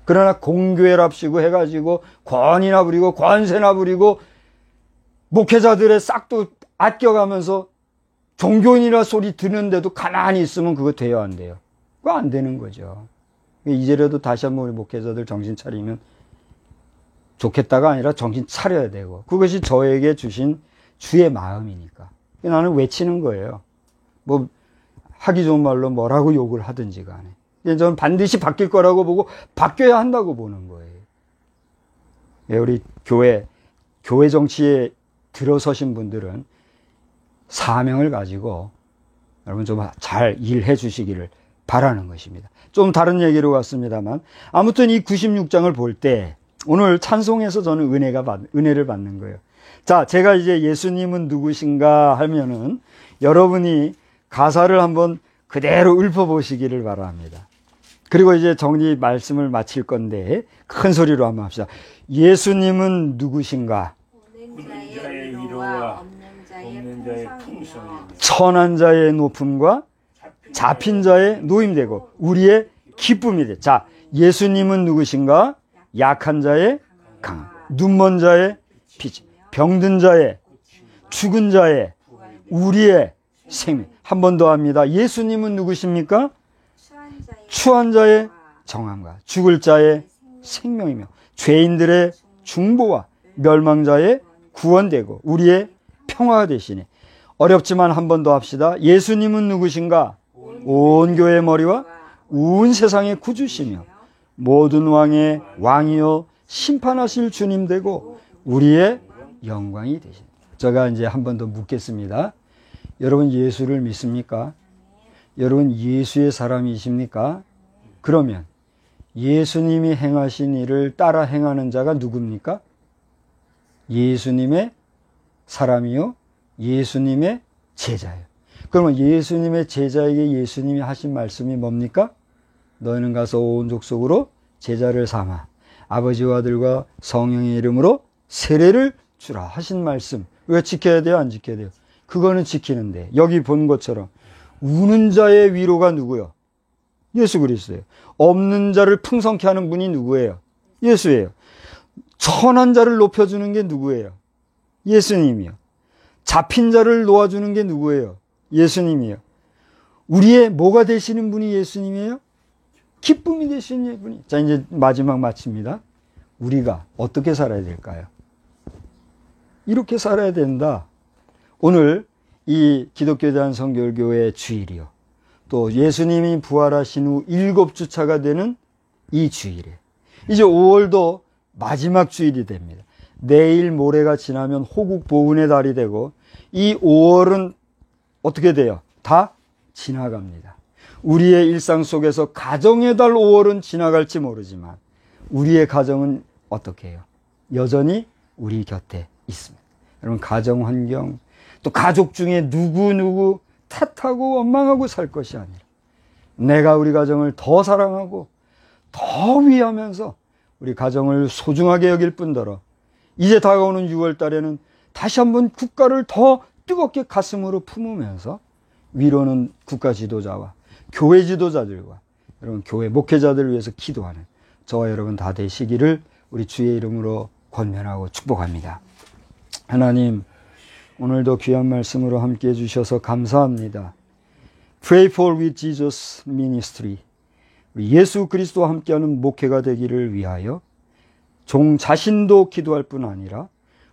그러나 공교회랍시고 해가지고 권이나 부리고 권세나 부리고 목회자들의 싹도 아껴가면서 종교인이라 소리 듣는데도 가만히 있으면 그거 돼요, 안 돼요? 그거 안 되는 거죠. 이제라도 다시 한번 우리 목회자들 정신 차리면 좋겠다가 아니라 정신 차려야 되고 그것이 저에게 주신 주의 마음이니까 나는 외치는 거예요. 뭐 하기 좋은 말로 뭐라고 욕을 하든지 간에 저는 반드시 바뀔 거라고 보고 바뀌어야 한다고 보는 거예요. 우리 교회 정치에 들어서신 분들은 사명을 가지고 여러분 좀 잘 일해 주시기를 바라는 것입니다. 좀 다른 얘기로 갔습니다만 아무튼 이 96장을 볼 때 오늘 찬송에서 저는 은혜를 받는 거예요. 자, 제가 이제 예수님은 누구신가 하면은 여러분이 가사를 한번 그대로 읊어보시기를 바랍니다. 그리고 이제 정리 말씀을 마칠 건데 큰 소리로 한번 합시다. 예수님은 누구신가? 오는 자의 위로와 없는 자의 있는 자의 풍성이 천한 자의 높음과 잡힌 자의 노임되고 우리의 기쁨이 돼. 자, 예수님은 누구신가? 약한 자의 강함, 눈먼 자의 빛, 병든 자의, 죽은 자의, 우리의 생명. 한 번 더 합니다. 예수님은 누구십니까? 추한 자의 정함과 죽을 자의 생명이며 죄인들의 중보와 멸망자의 구원되고 우리의 평화가 되시네. 어렵지만 한 번 더 합시다. 예수님은 누구신가? 온 교회의 머리와 온 세상의 구주시며 모든 왕의 왕이요 심판하실 주님 되고 우리의 영광이 되십니다. 제가 이제 한 번 더 묻겠습니다. 여러분 예수를 믿습니까? 여러분 예수의 사람이십니까? 그러면 예수님이 행하신 일을 따라 행하는 자가 누굽니까? 예수님의 사람이요 예수님의 제자예요. 그러면 예수님의 제자에게 예수님이 하신 말씀이 뭡니까? 너희는 가서 온 족속으로 제자를 삼아 아버지와 아들과 성령의 이름으로 세례를 주라 하신 말씀. 왜 지켜야 돼요? 안 지켜야 돼요? 그거는 지키는데 여기 본 것처럼 우는 자의 위로가 누구요? 예수 그리스도예요. 없는 자를 풍성케 하는 분이 누구예요? 예수예요. 천한 자를 높여주는 게 누구예요? 예수님이요. 잡힌 자를 놓아주는 게 누구예요? 예수님이요. 우리의 뭐가 되시는 분이 예수님이에요? 기쁨이 되시는 분이. 자, 이제 마지막 마칩니다. 우리가 어떻게 살아야 될까요? 이렇게 살아야 된다. 오늘 이 기독교 대한선교교회 주일이요. 또 예수님이 부활하신 후 7주차가 되는 이 주일에 이제 5월도 마지막 주일이 됩니다. 내일 모레가 지나면 호국 보훈의 달이 되고 이 5월은 어떻게 돼요? 다 지나갑니다. 우리의 일상 속에서 가정의 달 5월은 지나갈지 모르지만 우리의 가정은 어떻게 해요? 여전히 우리 곁에 있습니다. 여러분 가정 환경 또 가족 중에 누구 탓하고 원망하고 살 것이 아니라 내가 우리 가정을 더 사랑하고 더 위하면서 우리 가정을 소중하게 여길 뿐더러 이제 다가오는 6월 달에는 다시 한번 국가를 더 뜨겁게 가슴으로 품으면서 위로는 국가 지도자와 교회 지도자들과 여러분 교회 목회자들을 위해서 기도하는 저와 여러분 다 되시기를 우리 주의 이름으로 권면하고 축복합니다. 하나님 오늘도 귀한 말씀으로 함께 해주셔서 감사합니다. Pray for with Jesus Ministry. 우리 예수 그리스도와 함께하는 목회가 되기를 위하여 종 자신도 기도할 뿐 아니라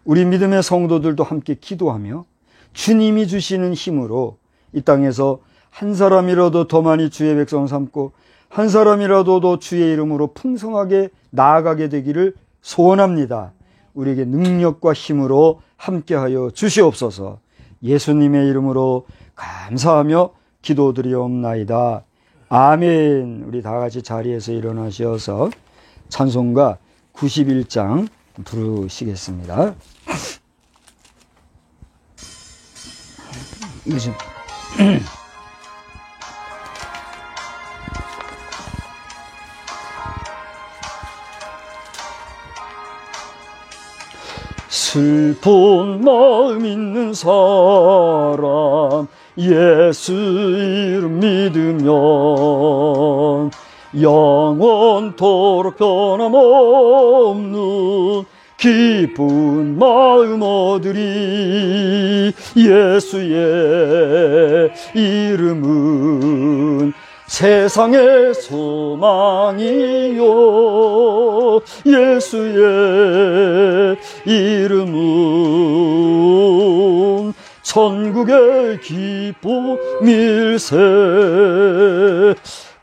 우리 믿음의 성도들도 함께 기도하며 주님이 주시는 힘으로 이 땅에서 한 사람이라도 더 많이 주의 백성 삼고 한 사람이라도 더 주의 이름으로 풍성하게 나아가게 되기를 소원합니다. 우리에게 능력과 힘으로 함께하여 주시옵소서. 예수님의 이름으로 감사하며 기도드리옵나이다. 아멘. 우리 다 같이 자리에서 일어나셔서 찬송가 91장 부르시겠습니다. 이거 좀 슬픈 마음 있는 사람 예수 이름 믿으면 영원토록 변함없는 기쁜 마음 얻으리. 예수의 이름은 세상의 소망이요 예수의 이름은 천국의 기쁨일세.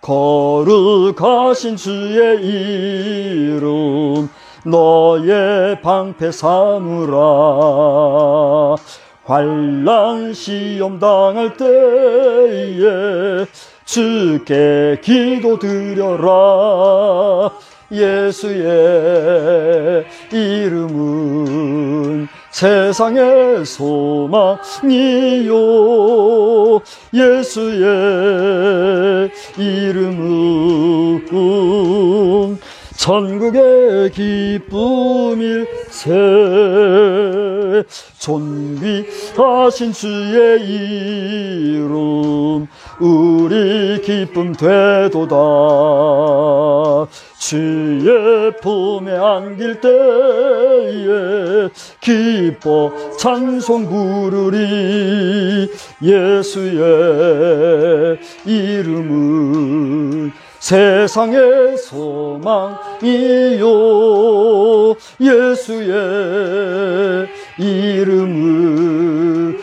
거룩하신 주의 이름 너의 방패 삼으라. 환난 시험 당할 때에 주께 기도드려라. 예수의 이름은 세상의 소망이요 예수의 이름은 천국의 기쁨일세. 일세 존귀하신 주의 이름 우리 기쁨 되도다. 주의 품에 안길 때에 기뻐 찬송 부르리. 예수의 이름은 세상의 소망이요 예수의 이름은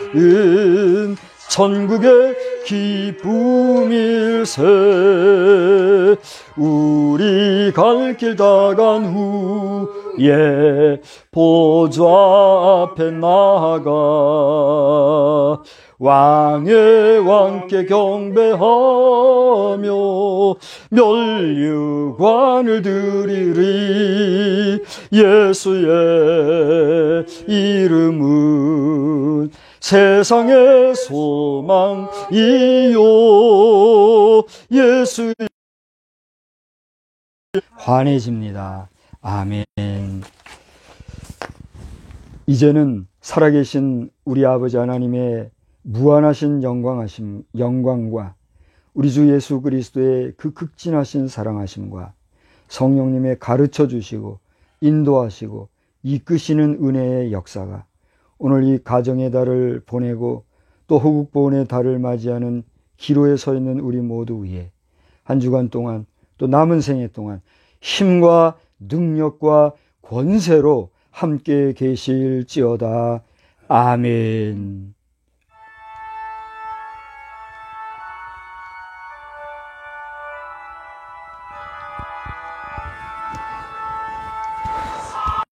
천국의 기쁨일세. 우리 갈 길 다 간 후에 보좌 앞에 나아가 왕의 왕께 경배하며 면류관을 드리리. 예수의 이름은 세상의 소망이요 예수의 환해집니다. 아멘. 이제는 살아계신 우리 아버지 하나님의 무한하신 영광과 우리 주 예수 그리스도의 그 극진하신 사랑하심과 성령님의 가르쳐 주시고 인도하시고 이끄시는 은혜의 역사가 오늘 이 가정의 달을 보내고 또 호국보훈의 달을 맞이하는 기로에 서 있는 우리 모두 위에 한 주간 동안 또 남은 생애 동안 힘과 능력과 권세로 함께 계실지어다. 아멘.